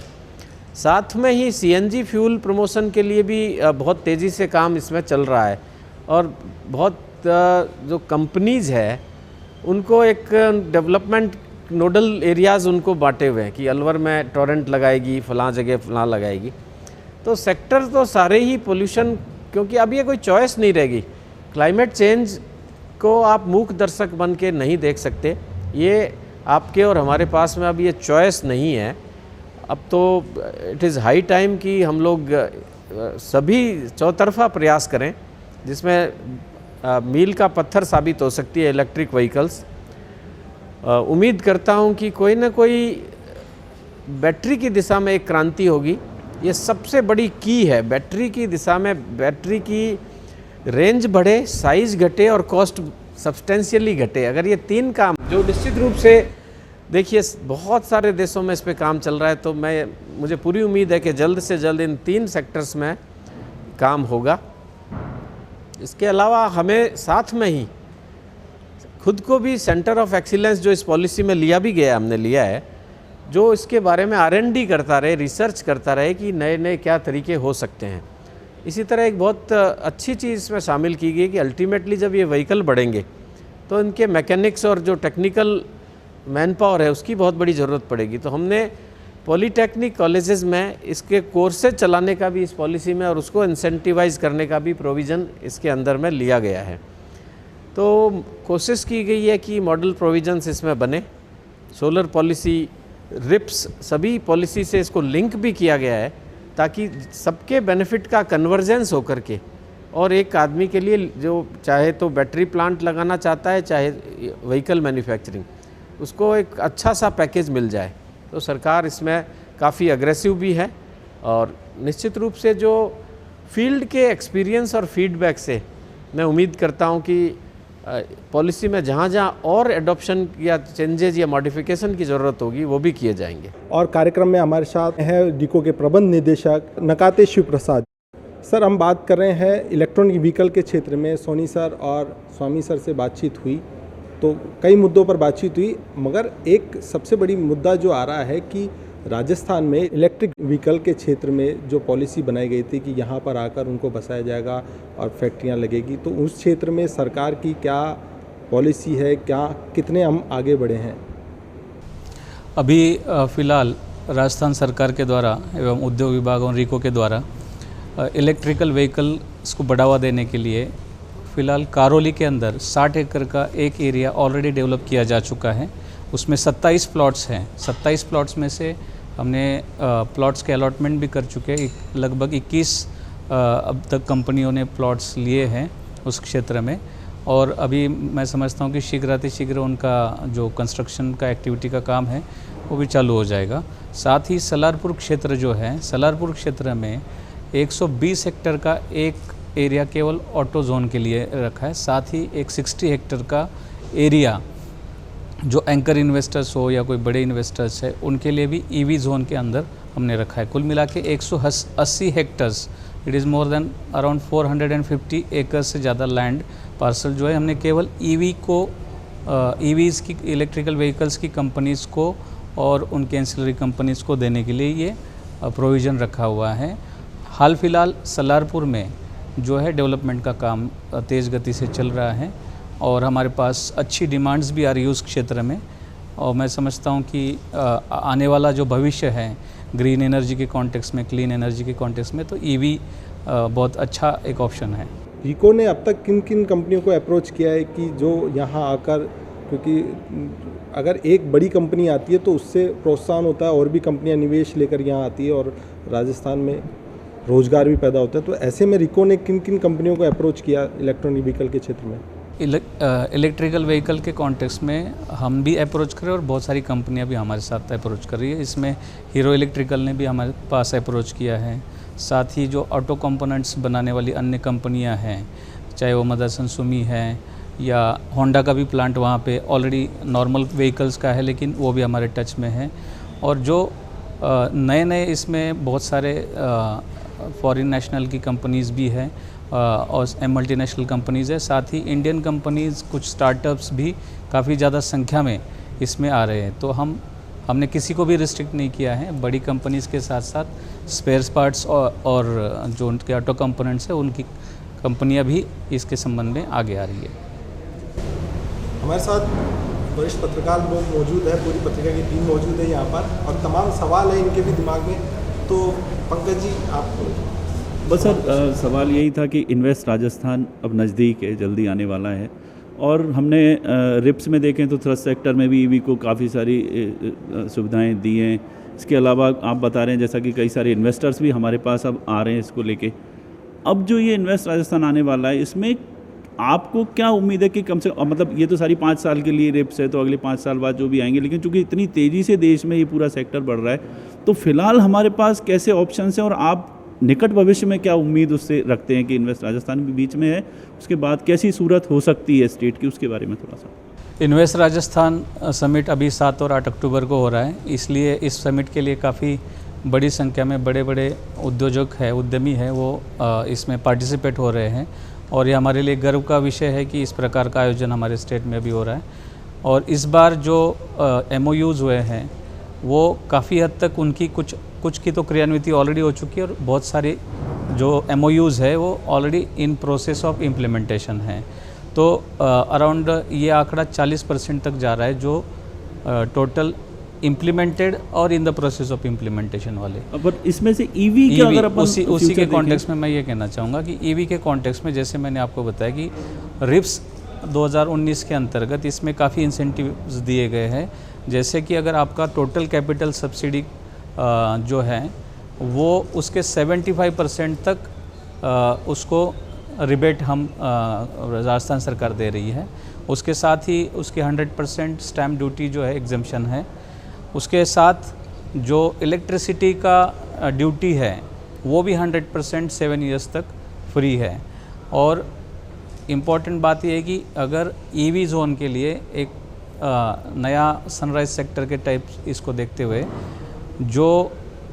Speaker 2: साथ में ही CNG फ्यूल प्रमोशन के लिए भी बहुत तेज़ी से काम इसमें चल रहा है, और बहुत जो कंपनीज़ है उनको एक डेवलपमेंट नोडल एरियाज़ उनको बांटे हुए हैं कि अलवर में टोरेंट लगाएगी, फलां जगह फलां लगाएगी। तो सेक्टर तो सारे ही पोल्यूशन, क्योंकि अब ये कोई चॉइस नहीं रहेगी। क्लाइमेट चेंज को आप मूक दर्शक बन के नहीं देख सकते, ये आपके और हमारे पास में अब ये चॉइस नहीं है। अब तो इट इज़ हाई टाइम कि हम लोग सभी चौतरफा प्रयास करें, जिसमें मील का पत्थर साबित हो सकती है इलेक्ट्रिक व्हीकल्स। उम्मीद करता हूं कि कोई ना कोई बैटरी की दिशा में एक क्रांति होगी। ये सबसे बड़ी की है, बैटरी की दिशा में, बैटरी की रेंज बढ़े, साइज़ घटे और कॉस्ट सब्सटेंशियली घटे। अगर ये 3 काम, जो निश्चित रूप से देखिए बहुत सारे देशों में इस पे काम चल रहा है, तो मुझे पूरी उम्मीद है कि जल्द से जल्द इन 3 सेक्टर्स में काम होगा। इसके अलावा हमें साथ में ही खुद को भी सेंटर ऑफ एक्सीलेंस जो इस पॉलिसी में लिया भी गया, हमने लिया है, जो इसके बारे में R&D करता रहे, रिसर्च करता रहे कि नए नए क्या तरीके हो सकते हैं। इसी तरह एक बहुत अच्छी चीज़ इसमें शामिल की गई कि अल्टीमेटली जब ये व्हीकल बढ़ेंगे तो इनके मैकेनिक्स और जो टेक्निकल मैन पावर है उसकी बहुत बड़ी ज़रूरत पड़ेगी। तो हमने पॉलीटेक्निक कॉलेजेस में इसके कोर्सेज चलाने का भी इस पॉलिसी में और उसको इंसेंटिवाइज करने का भी प्रोविज़न इसके अंदर में लिया गया है। तो कोशिश की गई है कि मॉडल प्रोविजंस इसमें बने। सोलर पॉलिसी, रिप्स, सभी पॉलिसी से इसको लिंक भी किया गया है ताकि सबके बेनिफिट का कन्वर्जेंस हो करके और एक आदमी के लिए जो चाहे तो बैटरी प्लांट लगाना चाहता है, चाहे व्हीकल मैन्युफैक्चरिंग, उसको एक अच्छा सा पैकेज मिल जाए। तो सरकार इसमें काफ़ी अग्रेसिव भी है और निश्चित रूप से जो फील्ड के एक्सपीरियंस और फीडबैक से मैं उम्मीद करता हूँ कि पॉलिसी में जहाँ जहाँ और एडॉप्शन या चेंजेज या मॉडिफिकेशन की ज़रूरत होगी वो भी किए जाएंगे।
Speaker 1: और कार्यक्रम में हमारे साथ हैं डिको के प्रबंध निदेशक नकाते शिव प्रसाद। सर, हम बात कर रहे हैं इलेक्ट्रॉनिक व्हीकल के क्षेत्र में। सोनी सर और स्वामी सर से बातचीत हुई तो कई मुद्दों पर बातचीत हुई, मगर एक सबसे बड़ी मुद्दा जो आ रहा है कि राजस्थान में इलेक्ट्रिक व्हीकल के क्षेत्र में जो पॉलिसी बनाई गई थी कि यहाँ पर आकर उनको बसाया जाएगा और फैक्ट्रियाँ लगेगी, तो उस क्षेत्र में सरकार की क्या पॉलिसी है, क्या कितने हम आगे बढ़े हैं?
Speaker 5: अभी फ़िलहाल राजस्थान सरकार के द्वारा एवं उद्योग विभाग और रिको के द्वारा इलेक्ट्रिकल व्हीकल्स को बढ़ावा देने के लिए फ़िलहाल करौली के अंदर 60 एकड़ का एक एरिया ऑलरेडी डेवलप किया जा चुका है। उसमें 27 प्लॉट्स हैं। 27 प्लॉट्स में से हमने प्लॉट्स के अलॉटमेंट भी कर चुके हैं। लगभग 21 अब तक कंपनियों ने प्लॉट्स लिए हैं उस क्षेत्र में, और अभी मैं समझता हूँ कि शीघ्र उनका जो कंस्ट्रक्शन का एक्टिविटी का काम है वो भी चालू हो जाएगा। साथ ही सलारपुर क्षेत्र जो है, सलारपुर क्षेत्र में 120 हेक्टेयर का एक एरिया केवल ऑटो जोन के लिए रखा है। साथ ही एक 60 हेक्टेयर का एरिया जो एंकर इन्वेस्टर्स हो या कोई बड़े इन्वेस्टर्स है उनके लिए भी ईवी जोन के अंदर हमने रखा है। कुल मिला के 180 hectares, it is more than around 450 acres से ज़्यादा लैंड पार्सल जो है हमने केवल ईवी को, ईवीज़ की, इलेक्ट्रिकल व्हीकल्स की कंपनीज़ को और उनके एंसिलरी कंपनीज़ को देने के लिए ये प्रोविज़न रखा हुआ है। हाल फिलहाल सलारपुर में जो है डेवलपमेंट का काम तेज़ गति से चल रहा है और हमारे पास अच्छी डिमांड्स भी आ रही है उस क्षेत्र में, और मैं समझता हूँ कि आने वाला जो भविष्य है ग्रीन एनर्जी के कॉन्टेक्स्ट में, क्लीन एनर्जी के कॉन्टेक्स्ट में, तो ईवी बहुत अच्छा एक ऑप्शन है।
Speaker 1: रिको ने अब तक किन किन कंपनियों को अप्रोच किया है कि जो यहाँ आकर, क्योंकि अगर एक बड़ी कंपनी आती है तो उससे प्रोत्साहन होता है और भी कंपनियाँ निवेश लेकर यहाँ आती है और राजस्थान में रोज़गार भी पैदा होता है, तो ऐसे में रिको ने किन किन कंपनियों को अप्रोच किया इलेक्ट्रॉनिक व्हीकल के क्षेत्र में?
Speaker 5: इलेक्ट्रिकल व्हीकल के कॉन्टेक्स्ट में हम भी अप्रोच कर रहे हैं और बहुत सारी कंपनियां भी हमारे साथ अप्रोच कर रही है। इसमें हीरो इलेक्ट्रिकल ने भी हमारे पास अप्रोच किया है। साथ ही जो ऑटो कंपोनेंट्स बनाने वाली अन्य कंपनियां हैं, चाहे वो मदरसन सुमी है या होंडा का भी प्लांट वहाँ पे ऑलरेडी नॉर्मल व्हीकल्स का है, लेकिन वो भी हमारे टच में है। और जो नए इसमें बहुत सारे फॉरेन नेशनल की कंपनीज़ भी हैं और मल्टीनेशनल कंपनीज़ है। साथ ही इंडियन कंपनीज़, कुछ स्टार्टअप्स भी काफ़ी ज़्यादा संख्या में इसमें आ रहे हैं। तो हमने किसी को भी रिस्ट्रिक्ट नहीं किया है। बड़ी कंपनीज़ के साथ साथ स्पेयर पार्ट्स और जो उनके ऑटो कंपोनेंट्स है उनकी कंपनियां भी इसके संबंध में आगे आ रही है।
Speaker 1: हमारे साथ वरिष्ठ पत्रकार लोग मौजूद है, पूरी पत्रिका की टीम मौजूद है यहाँ पर और तमाम सवाल है इनके भी दिमाग में। तो पंकज जी, आप
Speaker 6: बस सर सवाल यही था कि इन्वेस्ट राजस्थान अब नज़दीक है, जल्दी आने वाला है, और हमने रिप्स में देखें तो थ्रस्ट सेक्टर में भी ईवी को काफ़ी सारी सुविधाएं दी हैं। इसके अलावा आप बता रहे हैं जैसा कि कई सारे इन्वेस्टर्स भी हमारे पास अब आ रहे हैं इसको लेके। अब जो ये इन्वेस्ट राजस्थान आने वाला है, इसमें आपको क्या उम्मीद है कि कम से कम, मतलब ये तो सारी 5 साल के लिए रिप्स है तो अगले 5 साल बाद जो भी आएंगे, लेकिन चूंकि इतनी तेज़ी से देश में ये पूरा सेक्टर बढ़ रहा है, तो फिलहाल हमारे पास कैसे ऑप्शंस हैं और आप निकट भविष्य में क्या उम्मीद उससे रखते हैं कि इन्वेस्ट राजस्थान भी बीच में है, उसके बाद कैसी सूरत हो सकती है स्टेट की, उसके बारे में थोड़ा सा।
Speaker 5: इन्वेस्ट राजस्थान समिट अभी 7 और 8 अक्टूबर को हो रहा है, इसलिए इस समिट के लिए काफ़ी बड़ी संख्या में बड़े बड़े उद्योजक है, उद्यमी है, वो इसमें पार्टिसिपेट हो रहे हैं और ये हमारे लिए गर्व का विषय है कि इस प्रकार का आयोजन हमारे स्टेट में भी हो रहा है। और इस बार जो MOUs हुए हैं वो काफ़ी हद तक उनकी कुछ की तो क्रियान्विति ऑलरेडी हो चुकी है और बहुत सारी जो MOUs है वो already in process of implementation है। तो अराउंड ये आंकड़ा 40% तक जा रहा है जो टोटल इम्प्लीमेंटेड और in the process of implementation वाले।
Speaker 6: पर इसमें से ईवी के अगर अपन
Speaker 5: उसी के कॉन्टेक्स्ट में मैं ये कहना चाहूँगा कि ईवी के कॉन्टेक्स्ट में जैसे मैंने आपको बताया कि रिप्स 2019 के अंतर्गत इसमें काफ़ी इंसेंटिव्स दिए गए हैं। जैसे कि अगर आपका टोटल कैपिटल सब्सिडी जो है वो उसके 75% तक उसको रिबेट हम राजस्थान सरकार दे रही है। उसके साथ ही उसकी 100% स्टैम्प ड्यूटी जो है एग्जम्पशन है। उसके साथ जो इलेक्ट्रिसिटी का ड्यूटी है वो भी 100% 7 ईयर्स तक फ्री है। और इम्पॉर्टेंट बात यह है कि अगर EV जोन के लिए एक नया सनराइज सेक्टर के टाइप इसको देखते हुए जो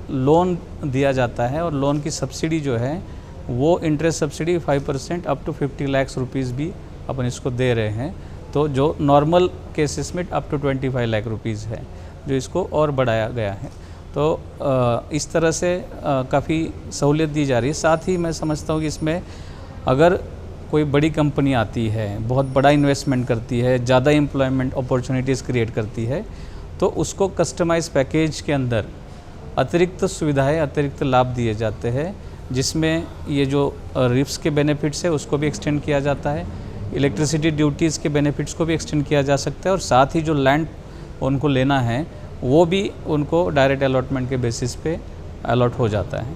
Speaker 5: लोन दिया जाता है और लोन की सब्सिडी जो है वो interest subsidy 5% up to 50 lakh rupees भी अपन इसको दे रहे हैं। तो जो नॉर्मल केसेस में अप टू 25 लाख रुपीज़ है जो इसको और बढ़ाया गया है। तो इस तरह से काफ़ी सहूलियत दी जा रही है। साथ ही मैं समझता हूँ कि इसमें अगर कोई बड़ी कंपनी आती है, बहुत बड़ा इन्वेस्टमेंट करती है, ज़्यादा एम्प्लॉयमेंट अपॉर्चुनिटीज़ क्रिएट करती है, तो उसको कस्टमाइज पैकेज के अंदर अतिरिक्त सुविधाएं, अतिरिक्त लाभ दिए जाते हैं, जिसमें ये जो रिप्स के बेनिफिट्स है उसको भी एक्सटेंड किया जाता है, इलेक्ट्रिसिटी ड्यूटीज़ के बेनिफिट्स को भी एक्सटेंड किया जा सकता है और साथ ही जो लैंड उनको लेना है वो भी उनको डायरेक्ट अलॉटमेंट के बेसिस पे अलॉट हो जाता है।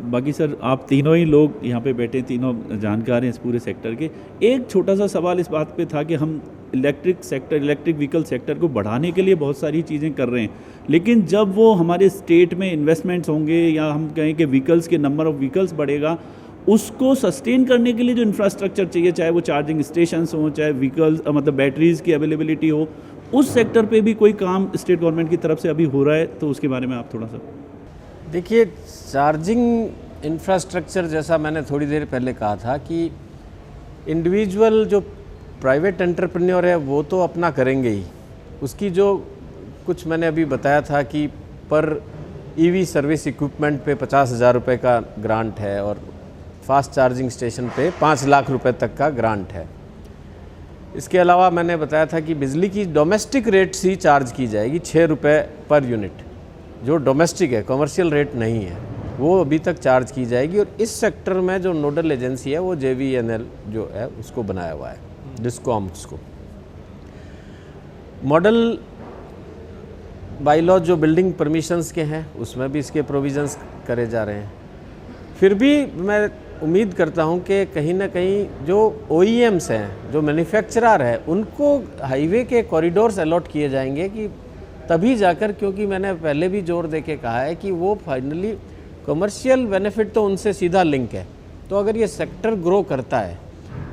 Speaker 6: बाकी सर, आप तीनों ही लोग यहाँ पे बैठे, तीनों जानकार हैं इस पूरे सेक्टर के। एक छोटा सा सवाल इस बात पे था कि हम इलेक्ट्रिक व्हीकल सेक्टर को बढ़ाने के लिए बहुत सारी चीज़ें कर रहे हैं, लेकिन जब वो हमारे स्टेट में इन्वेस्टमेंट्स होंगे या हम कहें कि व्हीकल्स के नंबर ऑफ़ व्हीकल्स बढ़ेगा, उसको सस्टेन करने के लिए जो इंफ्रास्ट्रक्चर चाहिए, चाहे वो चार्जिंग स्टेशंस हों, चाहे व्हीकल्स मतलब बैटरीज़ की अवेलेबिलिटी हो, उस सेक्टर पे भी कोई काम स्टेट गवर्नमेंट की तरफ से अभी हो रहा है, तो उसके बारे में आप थोड़ा सा
Speaker 2: देखिए। चार्जिंग इंफ्रास्ट्रक्चर जैसा मैंने थोड़ी देर पहले कहा था कि इंडिविजुअल जो प्राइवेट एंटरप्रेन्योर है वो तो अपना करेंगे ही। उसकी जो कुछ मैंने अभी बताया था कि पर EV सर्विस इक्विपमेंट पे 50,000 रुपये का ग्रांट है और फास्ट चार्जिंग स्टेशन पे 5 लाख रुपए तक का ग्रांट है। इसके अलावा मैंने बताया था कि बिजली की डोमेस्टिक रेट ही चार्ज की जाएगी 6 रुपये पर यूनिट, जो डोमेस्टिक है, कमर्शियल रेट नहीं है, वो अभी तक चार्ज की जाएगी। और इस सेक्टर में जो नोडल एजेंसी है वो JVNL जो है उसको बनाया हुआ है, डिस्कॉम्स को। मॉडल बाईलॉ जो बिल्डिंग परमिशंस के हैं उसमें भी इसके प्रोविजंस करे जा रहे हैं। फिर भी मैं उम्मीद करता हूं कि कहीं ना कहीं जो OEMs हैं, जो मैन्युफैक्चरर है, उनको हाईवे के कॉरिडोर्स अलॉट किए जाएंगे कि तभी जाकर, क्योंकि मैंने पहले भी जोर दे के कहा है कि वो फाइनली कमर्शियल बेनिफिट तो उनसे सीधा लिंक है। तो अगर ये सेक्टर ग्रो करता है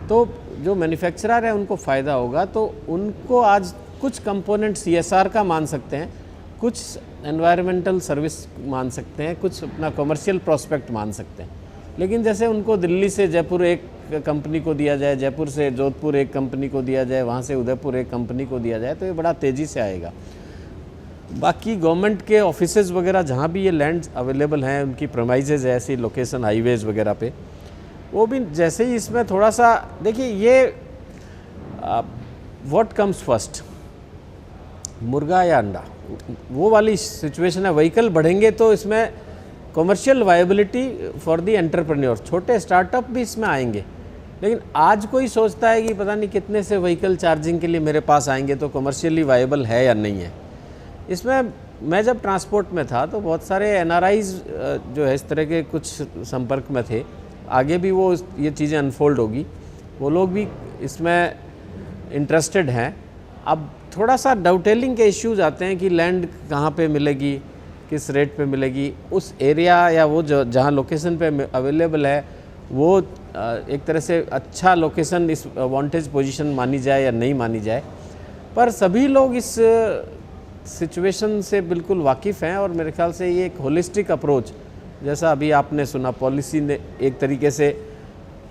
Speaker 2: तो जो मैन्युफैक्चरर है उनको फ़ायदा होगा। तो उनको आज कुछ कंपोनेंट CSR का मान सकते हैं, कुछ एनवायरमेंटल सर्विस मान सकते हैं, कुछ अपना कमर्शियल प्रोस्पेक्ट मान सकते हैं। लेकिन जैसे उनको दिल्ली से जयपुर एक कंपनी को दिया जाए, जयपुर से जोधपुर एक कंपनी को दिया जाए, वहाँ से उदयपुर एक कंपनी को दिया जाए, तो ये बड़ा तेज़ी से आएगा। बाकी गवर्नमेंट के ऑफिसेज़ वगैरह जहाँ भी ये लैंड अवेलेबल हैं, उनकी प्रमाइजेज है ऐसी लोकेशन हाईवेज़ वगैरह पे, वो भी जैसे ही इसमें थोड़ा सा देखिए, ये व्हाट कम्स फर्स्ट, मुर्गा या अंडा, वो वाली सिचुएशन है। व्हीकल बढ़ेंगे तो इसमें commercial viability for the entrepreneur, छोटे स्टार्टअप भी इसमें आएंगे। लेकिन आज कोई सोचता है कि पता नहीं कितने से व्हीकल चार्जिंग के लिए मेरे पास आएंगे, तो कमर्शियली वायबल है या नहीं है। इसमें मैं जब ट्रांसपोर्ट में था तो बहुत सारे NRIs जो है इस तरह के कुछ संपर्क में थे। आगे भी वो ये चीज़ें अनफोल्ड होगी, वो लोग भी इसमें इंटरेस्टेड हैं। अब थोड़ा सा डाउटेलिंग के इश्यूज आते हैं कि लैंड कहाँ पे मिलेगी, किस रेट पे मिलेगी, उस एरिया या वो जहाँ लोकेशन पे अवेलेबल है वो एक तरह से अच्छा लोकेशन इस वांटेज पोजीशन मानी जाए या नहीं मानी जाए। पर सभी लोग इस सिचुएशन से बिल्कुल वाकिफ़ हैं और मेरे ख्याल से ये एक होलिस्टिक अप्रोच, जैसा अभी आपने सुना, पॉलिसी ने एक तरीके से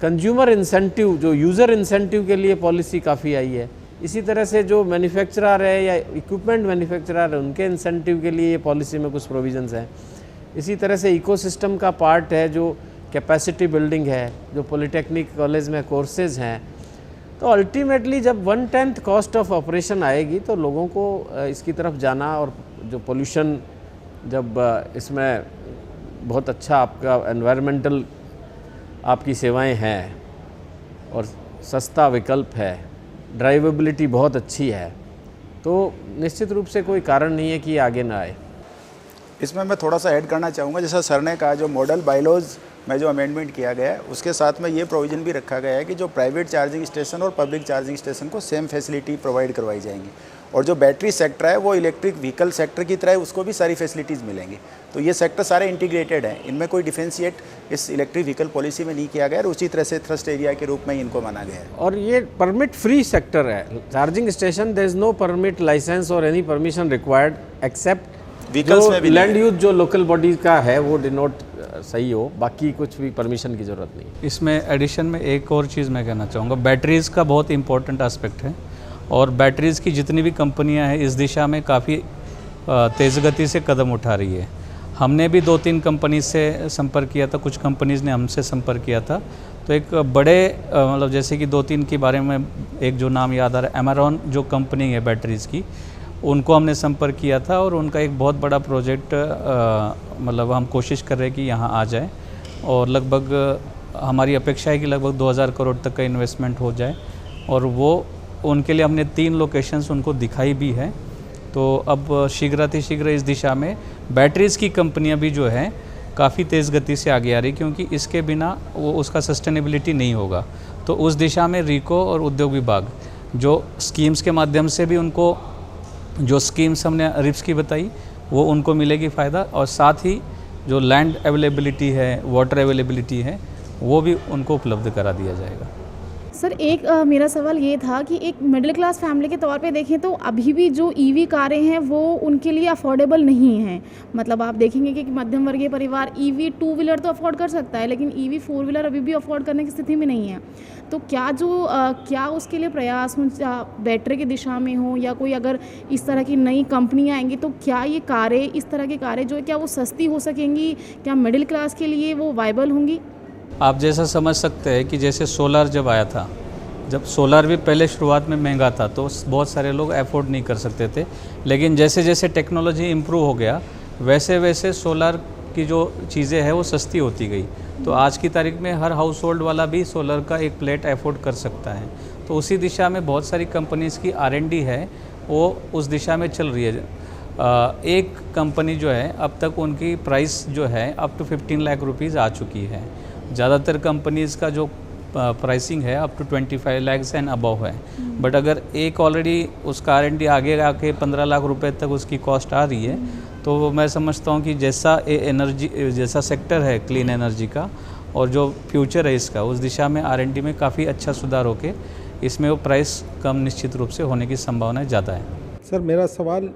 Speaker 2: कंज्यूमर इंसेंटिव, जो यूज़र इंसेंटिव के लिए पॉलिसी काफ़ी आई है, इसी तरह से जो मैन्युफैक्चरर है या इक्विपमेंट मैन्युफैक्चरर है उनके इंसेंटिव के लिए ये पॉलिसी में कुछ प्रोविजंस हैं। इसी तरह से इकोसिस्टम का पार्ट है जो कैपेसिटी बिल्डिंग है, जो पॉलिटेक्निक कॉलेज में कोर्सेज़ हैं। तो अल्टीमेटली जब 1/10 कॉस्ट ऑफ ऑपरेशन आएगी तो लोगों को इसकी तरफ जाना, और जो पोल्यूशन, जब इसमें बहुत अच्छा आपका एनवायरमेंटल आपकी सेवाएं हैं और सस्ता विकल्प है, ड्राइवेबिलिटी बहुत अच्छी है, तो निश्चित रूप से कोई कारण नहीं है कि ये आगे ना आए।
Speaker 3: इसमें मैं थोड़ा सा ऐड करना चाहूँगा, जैसा सर ने कहा, जो मॉडल बायलॉज में जो अमेंडमेंट किया गया है उसके साथ में ये प्रोविज़न भी रखा गया है कि जो प्राइवेट चार्जिंग स्टेशन और पब्लिक चार्जिंग स्टेशन को सेम फैसिलिटी प्रोवाइड करवाई जाएंगी, और जो बैटरी सेक्टर है वो इलेक्ट्रिक व्हीकल सेक्टर की तरह उसको भी सारी फैसिलिटीज़ मिलेंगी। तो ये सेक्टर सारे इंटीग्रेटेड हैं, इनमें कोई डिफरेंशिएट इस इलेक्ट्रिक व्हीकल पॉलिसी में नहीं किया गया, और उसी तरह से थ्रस्ट एरिया के रूप में ही इनको माना गया है।
Speaker 2: और ये परमिट फ्री सेक्टर है, charging station, there is no permit, licence और any permission required except
Speaker 3: vehicles में भी
Speaker 2: लैंड यूज जो लोकल बॉडी का है वो डिनोट सही हो, बाकी कुछ भी परमिशन की ज़रूरत नहीं।
Speaker 5: इसमें एडिशन में एक और चीज़ मैं कहना चाहूँगा, बैटरीज़ का बहुत इंपॉर्टेंट एस्पेक्ट है, और बैटरीज़ की जितनी भी कंपनियां हैं इस दिशा में काफ़ी तेज़ गति से कदम उठा रही है। हमने भी 2-3 कंपनी से संपर्क किया था, कुछ कंपनीज़ ने हमसे संपर्क किया था। तो एक बड़े मतलब जैसे कि 2-3 के बारे में एक जो नाम याद आ रहा है, एमेरॉन जो कंपनी है बैटरीज़ की, उनको हमने संपर्क किया था, और उनका एक बहुत बड़ा प्रोजेक्ट मतलब हम कोशिश कर रहे हैं कि यहाँ आ जाए, और लगभग हमारी अपेक्षा है कि लगभग 2000 करोड़ तक का इन्वेस्टमेंट हो जाए, और वो उनके लिए हमने 3 लोकेशंस उनको दिखाई भी है। तो अब शीघ्र इस दिशा में बैटरीज़ की कंपनियां भी जो हैं काफ़ी तेज़ गति से आगे आ रही, क्योंकि इसके बिना वो उसका सस्टेनेबिलिटी नहीं होगा। तो उस दिशा में रीको और उद्योग विभाग जो स्कीम्स के माध्यम से भी उनको, जो स्कीम्स हमने रिप्स की बताई वो उनको मिलेगी फ़ायदा, और साथ ही जो लैंड अवेलेबिलिटी है, वाटर अवेलेबिलिटी है, वो भी उनको उपलब्ध करा दिया जाएगा।
Speaker 7: सर एक मेरा सवाल ये था कि एक मिडिल क्लास फैमिली के तौर पे देखें तो अभी भी जो ईवी कारें हैं वो उनके लिए अफोर्डेबल नहीं हैं। मतलब आप देखेंगे कि मध्यम वर्गीय परिवार ईवी 2 व्हीलर तो अफोर्ड कर सकता है, लेकिन ईवी 4 व्हीलर अभी भी अफोर्ड करने की स्थिति में नहीं है। तो क्या उसके लिए प्रयास हो, बैटरी की दिशा में हो, या कोई अगर इस तरह की नई कंपनियाँ आएंगी तो क्या ये कारें, इस तरह की कारें जो है, क्या वो सस्ती हो सकेंगी, क्या मिडिल क्लास के लिए वो वायबल होंगी?
Speaker 5: आप जैसा समझ सकते हैं कि जैसे सोलर जब आया था, जब सोलर भी पहले शुरुआत में महंगा था तो बहुत सारे लोग अफोर्ड नहीं कर सकते थे, लेकिन जैसे जैसे टेक्नोलॉजी इम्प्रूव हो गया वैसे वैसे सोलर की जो चीज़ें हैं वो सस्ती होती गई। तो आज की तारीख में हर हाउस होल्ड वाला भी सोलर का एक प्लेट अफोर्ड कर सकता है। तो उसी दिशा में बहुत सारी कंपनीज़ की R&D है वो उस दिशा में चल रही है। एक कंपनी जो है अब तक उनकी प्राइस जो है अप टू 15 लाख रुपीज़ आ चुकी है। ज़्यादातर कंपनीज़ का जो प्राइसिंग है up to 25 lakh and above है, बट अगर एक ऑलरेडी उसका R&D आगे आके 15 लाख रुपए तक उसकी कॉस्ट आ रही है, तो मैं समझता हूँ कि जैसा सेक्टर है क्लीन एनर्जी का और जो फ्यूचर है इसका, उस दिशा में R&D में काफ़ी अच्छा सुधार होके इसमें वो प्राइस कम निश्चित रूप से होने की संभावना ज़्यादा है।
Speaker 1: सर मेरा सवाल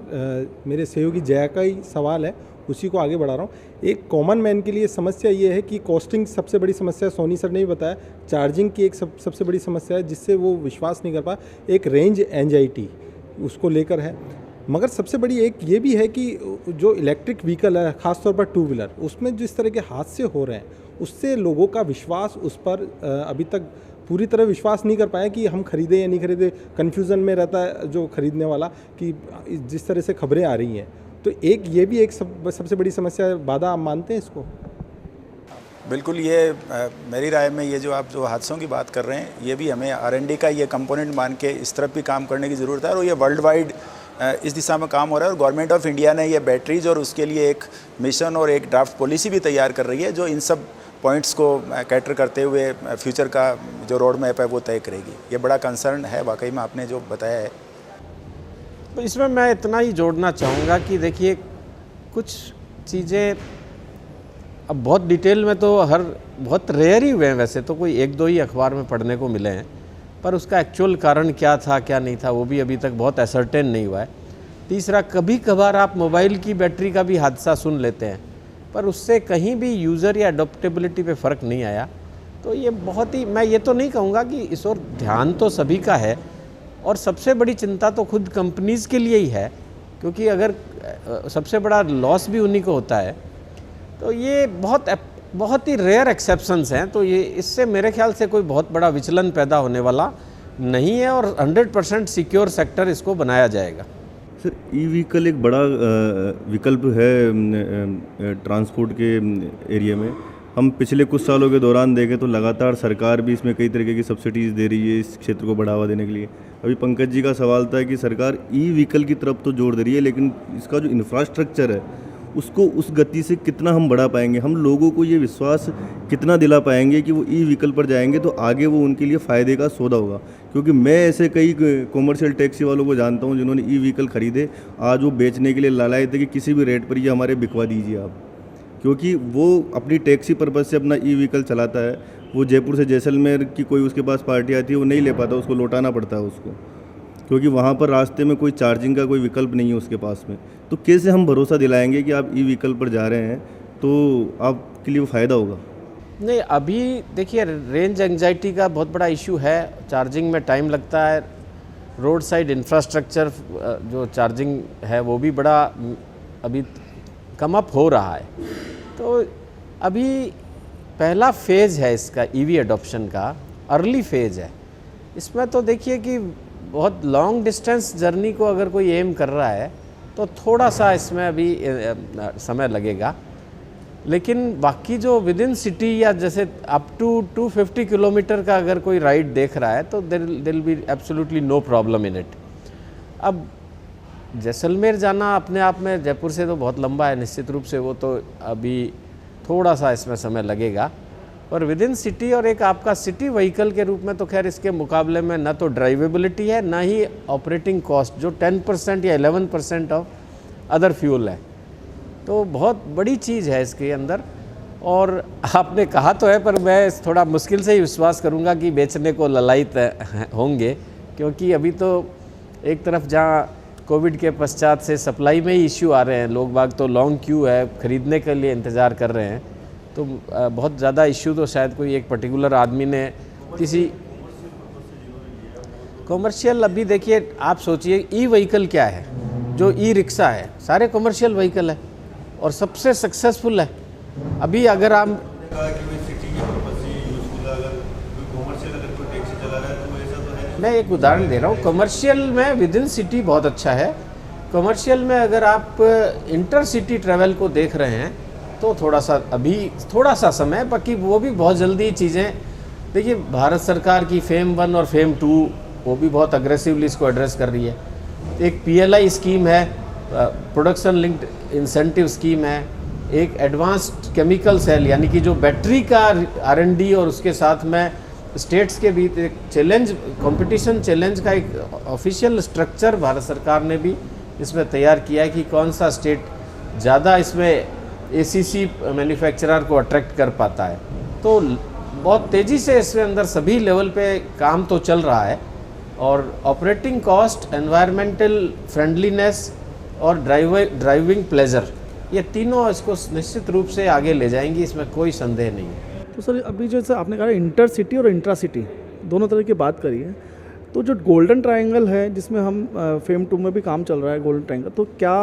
Speaker 1: मेरे सहयोगी जया का ही सवाल है, उसी को आगे बढ़ा रहा हूँ। एक कॉमन मैन के लिए समस्या ये है कि कॉस्टिंग सबसे बड़ी समस्या, सोनी सर ने भी बताया, चार्जिंग की एक सबसे बड़ी समस्या है जिससे वो विश्वास नहीं कर पा, एक रेंज एंजाइटी उसको लेकर है। मगर सबसे बड़ी एक ये भी है कि जो इलेक्ट्रिक व्हीकल है, ख़ासतौर पर 2 व्हीलर, उसमें जिस तरह के हादसे हो रहे हैं उससे लोगों का विश्वास उस पर अभी तक पूरी तरह विश्वास नहीं कर पाया कि हम खरीदें या नहीं खरीदें। कन्फ्यूज़न में रहता है जो ख़रीदने वाला कि जिस तरह से खबरें आ रही हैं। तो एक ये भी एक सबसे बड़ी समस्या, बाधा आप मानते हैं इसको?
Speaker 3: बिल्कुल, ये मेरी राय में ये जो आप जो हादसों की बात कर रहे हैं, ये भी हमें R&D का ये कंपोनेंट मान के इस तरफ भी काम करने की ज़रूरत है, और ये वर्ल्ड वाइड इस दिशा में काम हो रहा है। और गवर्नमेंट ऑफ इंडिया ने ये बैटरीज और उसके लिए एक मिशन और एक ड्राफ्ट पॉलिसी भी तैयार कर रही है जो इन सब पॉइंट्स को कैटर करते हुए फ्यूचर का जो रोड मैप है वो तय करेगी। ये बड़ा कंसर्न है वाकई में, आपने जो बताया है।
Speaker 2: तो इसमें मैं इतना ही जोड़ना चाहूँगा कि देखिए कुछ चीज़ें अब बहुत डिटेल में तो बहुत रेयर ही हुए हैं, वैसे तो कोई 1-2 ही अखबार में पढ़ने को मिले हैं, पर उसका एक्चुअल कारण क्या था क्या नहीं था वो भी अभी तक बहुत असर्टेन नहीं हुआ है। तीसरा, कभी कभार आप मोबाइल की बैटरी का भी हादसा सुन लेते हैं, पर उससे कहीं भी यूज़र या अडोप्टेबिलिटी पे फ़र्क नहीं आया। तो ये बहुत ही, मैं ये तो नहीं कहूँगा कि इस ओर ध्यान तो सभी का है, और सबसे बड़ी चिंता तो खुद कंपनीज़ के लिए ही है, क्योंकि अगर सबसे बड़ा लॉस भी उन्हीं को होता है। तो ये बहुत ही रेयर एक्सेप्शंस हैं, तो ये इससे मेरे ख्याल से कोई बहुत बड़ा विचलन पैदा होने वाला नहीं है, और 100% सिक्योर सेक्टर इसको बनाया जाएगा।
Speaker 8: सर, ई व्हीकल एक बड़ा विकल्प है ट्रांसपोर्ट के एरिया में। हम पिछले कुछ सालों के दौरान देखें तो लगातार सरकार भी इसमें कई तरीके की सब्सिडीज़ दे रही है इस क्षेत्र को बढ़ावा देने के लिए। अभी पंकज जी का सवाल था कि सरकार ई व्हीकल की तरफ तो जोर दे रही है, लेकिन इसका जो इंफ्रास्ट्रक्चर है उसको उस गति से कितना हम बढ़ा पाएंगे, हम लोगों को ये विश्वास कितना दिला पाएंगे कि वो ई व्हीकल पर जाएंगे तो आगे वो उनके लिए फ़ायदे का सौदा होगा। क्योंकि मैं ऐसे कई कॉमर्शियल टैक्सी वालों को जानता हूँ जिन्होंने ई व्हीकल ख़रीदे, आज वो बेचने के लिए लालाए थे कि किसी भी रेट पर ये हमारे बिकवा दीजिए आप, क्योंकि वो अपनी टैक्सी पर्पज़ से अपना ई व्हीकल चलाता है। वो जयपुर से जैसलमेर की कोई उसके पास पार्टी आती है, वो नहीं ले पाता, उसको लौटाना पड़ता है उसको, क्योंकि वहाँ पर रास्ते में कोई चार्जिंग का कोई विकल्प नहीं है उसके पास में। तो कैसे हम भरोसा दिलाएंगे कि आप ई व्हीकल पर जा रहे हैं तो आपके लिए वो फ़ायदा होगा?
Speaker 2: नहीं, अभी देखिए रेंज एंजाइटी का बहुत बड़ा इशू है, चार्जिंग में टाइम लगता है, रोड साइड इंफ्रास्ट्रक्चर जो चार्जिंग है वो भी बड़ा अभी कम अप हो रहा है। तो अभी पहला फेज़ है इसका ईवी एडॉप्शन का, अर्ली फेज़ है। इसमें तो देखिए कि बहुत लॉन्ग डिस्टेंस जर्नी को अगर कोई एम कर रहा है तो थोड़ा सा इसमें अभी समय लगेगा, लेकिन बाकी जो विद इन सिटी या जैसे अप टू 250 किलोमीटर का अगर कोई राइड देख रहा है तो there will be absolutely no problem in it. अब जैसलमेर जाना अपने आप में जयपुर से तो बहुत लंबा है, निश्चित रूप से वो तो अभी थोड़ा सा इसमें समय लगेगा, पर विद इन सिटी और एक आपका सिटी व्हीकल के रूप में तो खैर इसके मुकाबले में ना तो ड्राइवेबिलिटी है ना ही ऑपरेटिंग कॉस्ट जो 10% या 11% ऑफ अदर फ्यूल है, तो बहुत बड़ी चीज़ है इसके अंदर। और आपने कहा तो है, पर मैं थोड़ा मुश्किल से ही विश्वास करूंगा कि बेचने को ललायत होंगे, क्योंकि अभी तो एक तरफ जहां कोविड के पश्चात से सप्लाई में ही इश्यू आ रहे हैं, लोग बाग तो लॉन्ग क्यू है, ख़रीदने के लिए इंतज़ार कर रहे हैं, तो बहुत ज़्यादा इश्यू तो शायद कोई एक पर्टिकुलर आदमी ने किसी कॉमर्शियल। अभी देखिए आप सोचिए ई व्हीकल क्या है, जो ई रिक्शा है, सारे कॉमर्शियल व्हीकल है और सबसे सक्सेसफुल है। अभी अगर आप मैं एक उदाहरण दे रहा हूँ, कमर्शियल में विद इन सिटी बहुत अच्छा है, कमर्शियल में अगर आप इंटर सिटी ट्रैवल को देख रहे हैं तो थोड़ा सा समय, बाकी वो भी बहुत जल्दी चीज़ें। देखिए भारत सरकार की फेम 1 और फेम 2 वो भी बहुत अग्रेसिवली इसको एड्रेस कर रही है। एक PLI स्कीम है, प्रोडक्शन लिंक्ड इंसेंटिव स्कीम है, एक एडवांस्ड केमिकल सेल यानी कि जो बैटरी का R&D और उसके साथ में स्टेट्स के बीच एक चैलेंज, कंपटीशन चैलेंज का एक ऑफिशियल स्ट्रक्चर भारत सरकार ने भी इसमें तैयार किया है कि कौन सा स्टेट ज़्यादा इसमें ACC मैन्युफैक्चरर को अट्रैक्ट कर पाता है। तो बहुत तेज़ी से इसके अंदर सभी लेवल पे काम तो चल रहा है, और ऑपरेटिंग कॉस्ट, एनवायरमेंटल फ्रेंडलीनेस और ड्राइविंग प्लेजर, ये तीनों इसको निश्चित रूप से आगे ले जाएंगी, इसमें कोई संदेह नहीं है।
Speaker 4: तो सर अभी जैसे आपने कहा इंटर सिटी और इंट्रा सिटी दोनों तरह की बात करी है, तो जो गोल्डन ट्रायंगल है जिसमें हम फेम 2 में भी काम चल रहा है गोल्डन ट्रायंगल, तो क्या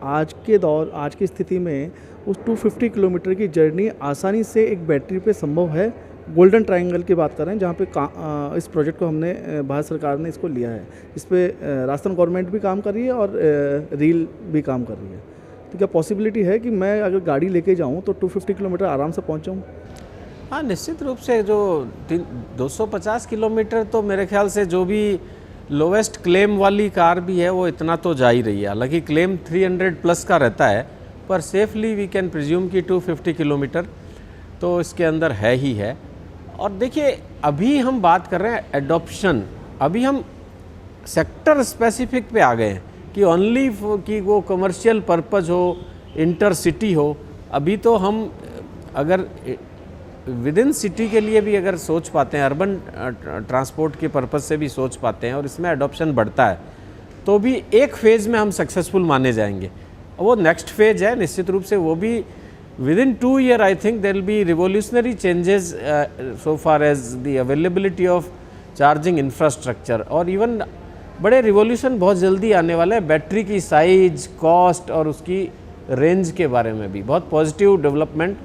Speaker 4: आज की स्थिति में उस 250 किलोमीटर की जर्नी आसानी से एक बैटरी पे संभव है? गोल्डन ट्रायंगल की बात कर रहे हैं जहाँ पे इस प्रोजेक्ट को हमने भारत सरकार ने इसको लिया है, इस पर राजस्थान गवर्नमेंट भी काम कर रही है और रील भी काम कर रही है। तो क्या पॉसिबिलिटी है कि मैं अगर गाड़ी लेके जाऊँ तो 250 किलोमीटर आराम से पहुँच जाऊँ?
Speaker 2: हाँ, निश्चित रूप से जो 250 किलोमीटर तो मेरे ख्याल से जो भी लोवेस्ट क्लेम वाली कार भी है वो इतना तो जा ही रही है। हालांकि क्लेम 300 प्लस का रहता है, पर सेफली वी कैन प्रिज्यूम कि 250 किलोमीटर तो इसके अंदर है ही है। और देखिए अभी हम बात कर रहे हैं एडॉप्शन, अभी हम सेक्टर स्पेसिफिक पे आ गए हैं कि ओनली कि वो कमर्शियल पर्पज़ हो, इंटर सिटी हो। अभी तो हम अगर विद इन सिटी के लिए भी अगर सोच पाते हैं, अर्बन ट्रांसपोर्ट के पर्पज़ से भी सोच पाते हैं और इसमें एडॉप्शन बढ़ता है, तो भी एक फेज़ में हम सक्सेसफुल माने जाएंगे। वो नेक्स्ट फेज है, निश्चित रूप से वो भी within 2 years I think there will be revolutionary changes so far as the availability of charging infrastructure, और इवन बड़े रिवॉल्यूशन बहुत जल्दी आने वाला है बैटरी की साइज, कॉस्ट और उसकी रेंज के बारे में भी। बहुत पॉजिटिव डेवलपमेंट,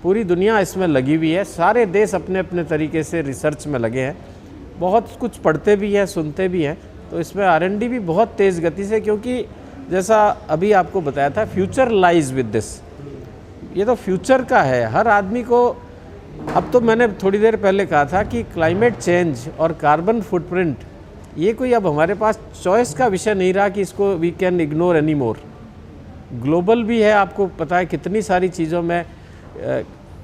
Speaker 2: पूरी दुनिया इसमें लगी हुई है, सारे देश अपने अपने तरीके से रिसर्च में लगे हैं, बहुत कुछ पढ़ते भी हैं, सुनते भी हैं। तो इसमें R&D भी बहुत तेज़ गति से, क्योंकि जैसा अभी आपको बताया था फ्यूचर लाइज विद दिस, ये तो फ्यूचर का है। हर आदमी को, अब तो मैंने थोड़ी देर पहले कहा था कि क्लाइमेट चेंज और कार्बन फुटप्रिंट ये कोई अब हमारे पास चॉइस का विषय नहीं रहा कि इसको we can ignore any more. Global भी है, आपको पता है कितनी सारी चीज़ों में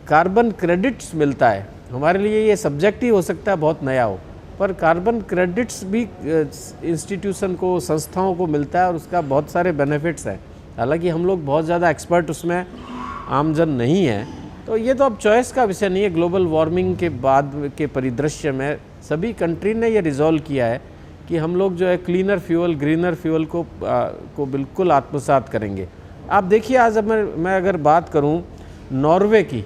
Speaker 2: कार्बन क्रेडिट्स मिलता है। हमारे लिए ये सब्जेक्ट ही हो सकता है बहुत नया हो, पर कार्बन क्रेडिट्स भी इंस्टीट्यूशन को, संस्थाओं को मिलता है और उसका बहुत सारे बेनिफिट्स हैं। हालांकि हम लोग बहुत ज़्यादा एक्सपर्ट उसमें आमजन नहीं है, तो ये तो अब चॉइस का विषय नहीं है। ग्लोबल वार्मिंग के बाद के परिदृश्य में सभी कंट्री ने ये रिजॉल्व किया है कि हम लोग जो है क्लीनर फ्यूल, ग्रीनर फ्यूल को बिल्कुल आत्मसात करेंगे। आप देखिए आज अब मैं अगर बात करूं नॉर्वे की,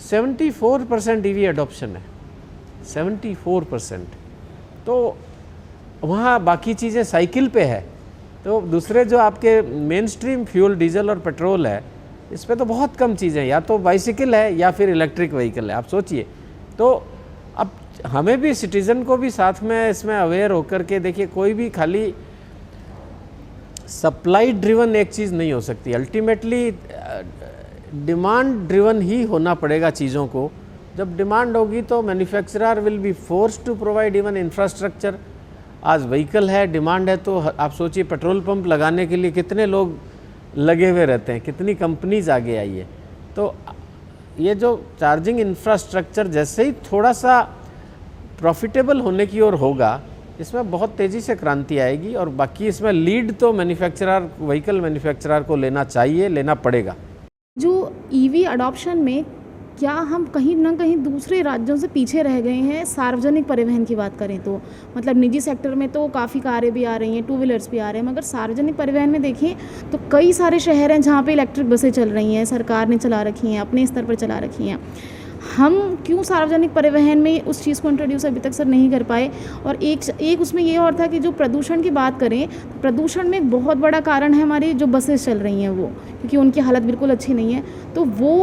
Speaker 2: 74% ईवी एडॉप्शन है, 74%। तो वहाँ बाकी चीज़ें साइकिल पे है, तो दूसरे जो आपके मेन स्ट्रीम फ्यूल डीजल और पेट्रोल है, इस पे तो बहुत कम चीज़ें, या तो बाइसिकल है या फिर इलेक्ट्रिक व्हीकल है। आप सोचिए, तो अब हमें भी, सिटीज़न को भी साथ में इसमें अवेयर होकर के देखिए, कोई भी खाली सप्लाई ड्रिवन एक चीज़ नहीं हो सकती, अल्टीमेटली डिमांड ड्रिवन ही होना पड़ेगा चीज़ों को। जब डिमांड होगी तो manufacturer will be forced to provide even infrastructure. आज व्हीकल है, डिमांड है, तो आप सोचिए पेट्रोल पंप लगाने के लिए कितने लोग लगे हुए रहते हैं, कितनी कंपनीज आगे आई है। तो ये जो चार्जिंग इंफ्रास्ट्रक्चर जैसे ही थोड़ा सा प्रॉफिटेबल होने की ओर होगा, इसमें बहुत तेज़ी से क्रांति आएगी। और बाकी इसमें लीड तो मैन्युफैक्चरर, व्हीकल मैन्युफैक्चरर को लेना चाहिए, लेना पड़ेगा।
Speaker 7: जो ईवी अडॉप्शन में क्या हम कहीं ना कहीं दूसरे राज्यों से पीछे रह गए हैं? सार्वजनिक परिवहन की बात करें तो मतलब निजी सेक्टर में तो काफ़ी कारें भी आ रही हैं, 2 व्हीलर्स भी आ रहे हैं, मगर सार्वजनिक परिवहन में देखें तो कई सारे शहर हैं जहाँ पे इलेक्ट्रिक बसें चल रही हैं, सरकार ने चला रखी हैं, अपने स्तर पर चला रखी हैं। हम क्यों सार्वजनिक परिवहन में उस चीज़ को इंट्रोड्यूस अभी तक सर नहीं कर पाए? और एक उसमें ये और था कि जो प्रदूषण की बात करें, तो प्रदूषण में एक बहुत बड़ा कारण है हमारी जो बसेस चल रही हैं वो, क्योंकि उनकी हालत बिल्कुल अच्छी नहीं है। तो वो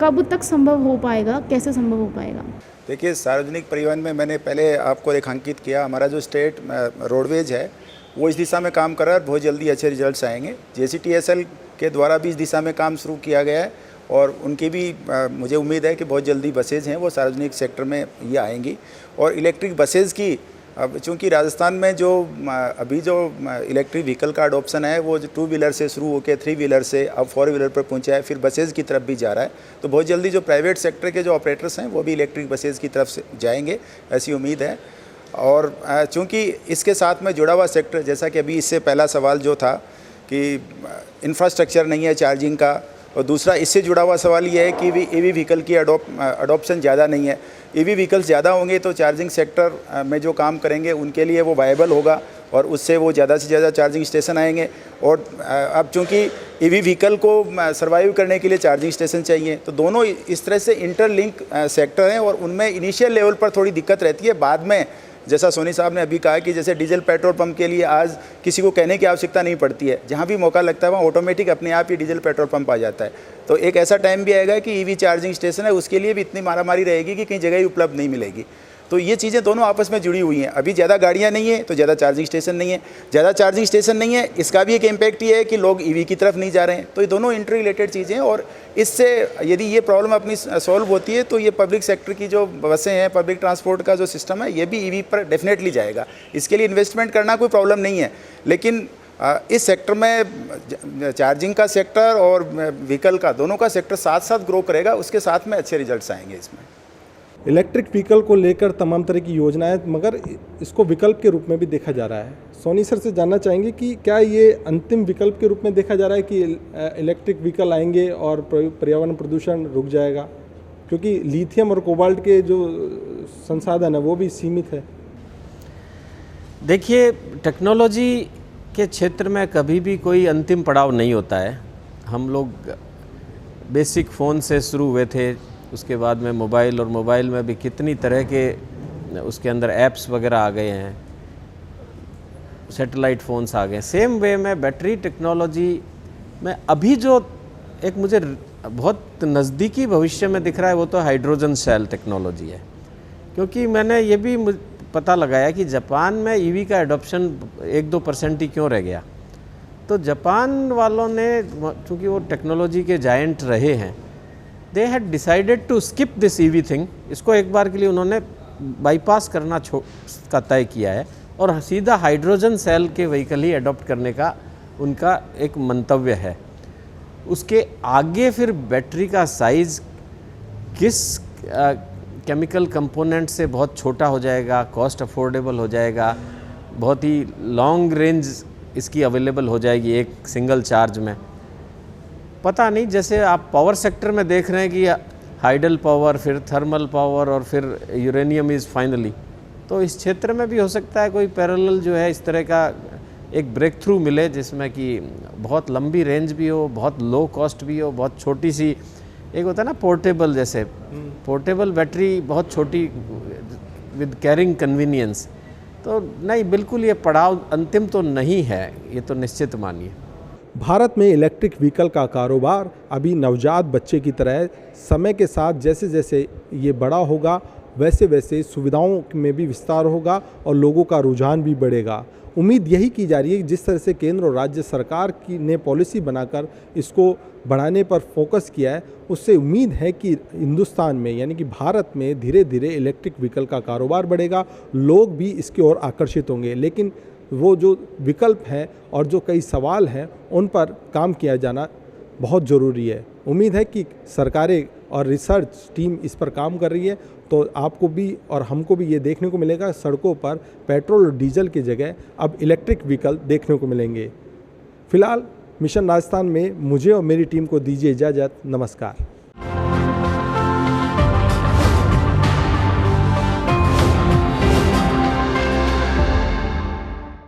Speaker 7: कब तक संभव हो पाएगा, कैसे संभव हो पाएगा?
Speaker 3: देखिए, सार्वजनिक परिवहन में मैंने पहले आपको रेखांकित किया, हमारा जो स्टेट रोडवेज है वो इस दिशा में काम कर रहा है, बहुत जल्दी अच्छे रिजल्ट्स आएंगे। JCTSL के द्वारा भी इस दिशा में काम शुरू किया गया है और उनकी भी मुझे उम्मीद है कि बहुत जल्दी बसेज हैं वो सार्वजनिक सेक्टर में ये आएंगी। और इलेक्ट्रिक बसेज की, अब चूँकि राजस्थान में जो अभी जो इलेक्ट्रिक व्हीकल का अडोप्शन है वो 2 व्हीलर से शुरू होकर 3 व्हीलर से अब 4 व्हीलर पर पहुंचा है, फिर बसेज की तरफ भी जा रहा है। तो बहुत जल्दी जो प्राइवेट सेक्टर के जो ऑपरेटर्स हैं वो भी इलेक्ट्रिक बसेज की तरफ से जाएंगे, ऐसी उम्मीद है। और चूँकि इसके साथ में जुड़ा हुआ सेक्टर, जैसा कि अभी इससे पहला सवाल जो था कि इंफ्रास्ट्रक्चर नहीं है चार्जिंग का, और दूसरा इससे जुड़ा हुआ सवाल ये है कि EV व्हीकल की अडोप्शन ज़्यादा नहीं है। EV व्हीकल्स ज़्यादा होंगे तो चार्जिंग सेक्टर में जो काम करेंगे उनके लिए वो वायबल होगा और उससे वो ज़्यादा से ज़्यादा चार्जिंग स्टेशन आएंगे। और अब चूँकि EV व्हीकल को सर्वाइव करने के लिए चार्जिंग स्टेशन चाहिए, तो दोनों इस तरह से इंटरलिंक सेक्टर हैं और उनमें इनिशियल लेवल पर थोड़ी दिक्कत रहती है। बाद में जैसा सोनी साहब ने अभी कहा कि जैसे डीजल पेट्रोल पंप के लिए आज किसी को कहने की आवश्यकता नहीं पड़ती है, जहाँ भी मौका लगता है वहाँ ऑटोमेटिक अपने आप ही डीजल पेट्रोल पंप आ जाता है। तो एक ऐसा टाइम भी आएगा कि EV चार्जिंग स्टेशन है उसके लिए भी इतनी मारामारी रहेगी कि कहीं जगह ही उपलब्ध नहीं मिलेगी। तो ये चीज़ें दोनों आपस में जुड़ी हुई हैं। अभी ज़्यादा गाड़ियाँ नहीं है तो ज़्यादा चार्जिंग स्टेशन नहीं है, ज़्यादा चार्जिंग स्टेशन नहीं है, इसका भी एक इम्पैक्ट ये है कि लोग EV की तरफ नहीं जा रहे हैं। तो ये दोनों इंटर रिलेटेड चीज़ें हैं और इससे यदि ये प्रॉब्लम अपनी सॉल्व होती है तो ये पब्लिक सेक्टर की जो बसें हैं, पब्लिक ट्रांसपोर्ट का जो सिस्टम है, ये भी EV पर डेफिनेटली जाएगा। इसके लिए इन्वेस्टमेंट करना कोई प्रॉब्लम नहीं है, लेकिन इस सेक्टर में चार्जिंग का सेक्टर और व्हीकल का, दोनों का सेक्टर साथ साथ ग्रो करेगा, उसके साथ में अच्छे रिजल्ट्स आएंगे इसमें।
Speaker 1: इलेक्ट्रिक व्हीकल को लेकर तमाम तरह की योजनाएं, मगर इसको विकल्प के रूप में भी देखा जा रहा है। सोनी सर से जानना चाहेंगे कि क्या ये अंतिम विकल्प के रूप में देखा जा रहा है कि इलेक्ट्रिक व्हीकल आएंगे और पर्यावरण प्रदूषण रुक जाएगा, क्योंकि लिथियम और कोबाल्ट के जो संसाधन है वो भी सीमित है।
Speaker 2: देखिए, टेक्नोलॉजी के क्षेत्र में कभी भी कोई अंतिम पड़ाव नहीं होता है। हम लोग बेसिक फ़ोन से शुरू हुए थे, उसके बाद में मोबाइल, और मोबाइल में भी कितनी तरह के उसके अंदर ऐप्स वगैरह आ गए हैं, सैटेलाइट फ़ोन्स आ गए। सेम वे में बैटरी टेक्नोलॉजी में अभी जो एक मुझे बहुत नज़दीकी भविष्य में दिख रहा है वो तो हाइड्रोजन सेल टेक्नोलॉजी है। क्योंकि मैंने ये भी पता लगाया कि जापान में ईवी का एडॉप्शन 1-2% ही क्यों रह गया। तो जापान वालों ने, चूँकि वो टेक्नोलॉजी के जायंट रहे हैं, they had decided to skip this EV thing. इसको एक बार के लिए उन्होंने बाईपास करना का तय किया है और सीधा हाइड्रोजन सेल के व्हीकल ही अडॉप्ट करने का उनका एक मंतव्य है। उसके आगे फिर बैटरी का साइज़ किस केमिकल कंपोनेंट से बहुत छोटा हो जाएगा, कॉस्ट अफोर्डेबल हो जाएगा, बहुत ही लॉन्ग रेंज इसकी अवेलेबल हो जाएगी एक सिंगल चार्ज में, पता नहीं। जैसे आप पावर सेक्टर में देख रहे हैं कि हाइडल पावर, फिर थर्मल पावर और फिर यूरेनियम इज़ फाइनली, तो इस क्षेत्र में भी हो सकता है कोई पैरेलल जो है इस तरह का एक ब्रेक थ्रू मिले, जिसमें कि बहुत लंबी रेंज भी हो, बहुत लो कॉस्ट भी हो, बहुत छोटी सी, एक होता है ना पोर्टेबल, जैसे पोर्टेबल बैटरी बहुत छोटी विद कैरिंग कन्वीनियंस। तो नहीं, बिल्कुल ये पड़ाव अंतिम तो नहीं है, ये तो निश्चित मानिए।
Speaker 1: भारत में इलेक्ट्रिक व्हीकल का कारोबार अभी नवजात बच्चे की तरह है। समय के साथ जैसे जैसे ये बड़ा होगा वैसे वैसे सुविधाओं में भी विस्तार होगा और लोगों का रुझान भी बढ़ेगा। उम्मीद यही की जा रही है कि जिस तरह से केंद्र और राज्य सरकार की ने पॉलिसी बनाकर इसको बढ़ाने पर फोकस किया है, उससे उम्मीद है कि हिंदुस्तान में यानी कि भारत में धीरे धीरे इलेक्ट्रिक व्हीकल का कारोबार बढ़ेगा, लोग भी इसकी ओर आकर्षित होंगे। लेकिन वो जो विकल्प हैं और जो कई सवाल हैं उन पर काम किया जाना बहुत ज़रूरी है। उम्मीद है कि सरकारें और रिसर्च टीम इस पर काम कर रही है, तो आपको भी और हमको भी ये देखने को मिलेगा सड़कों पर पेट्रोल और डीजल की जगह अब इलेक्ट्रिक व्हीकल देखने को मिलेंगे। फिलहाल मिशन राजस्थान में मुझे और मेरी टीम को दीजिए इजाज़त। नमस्कार।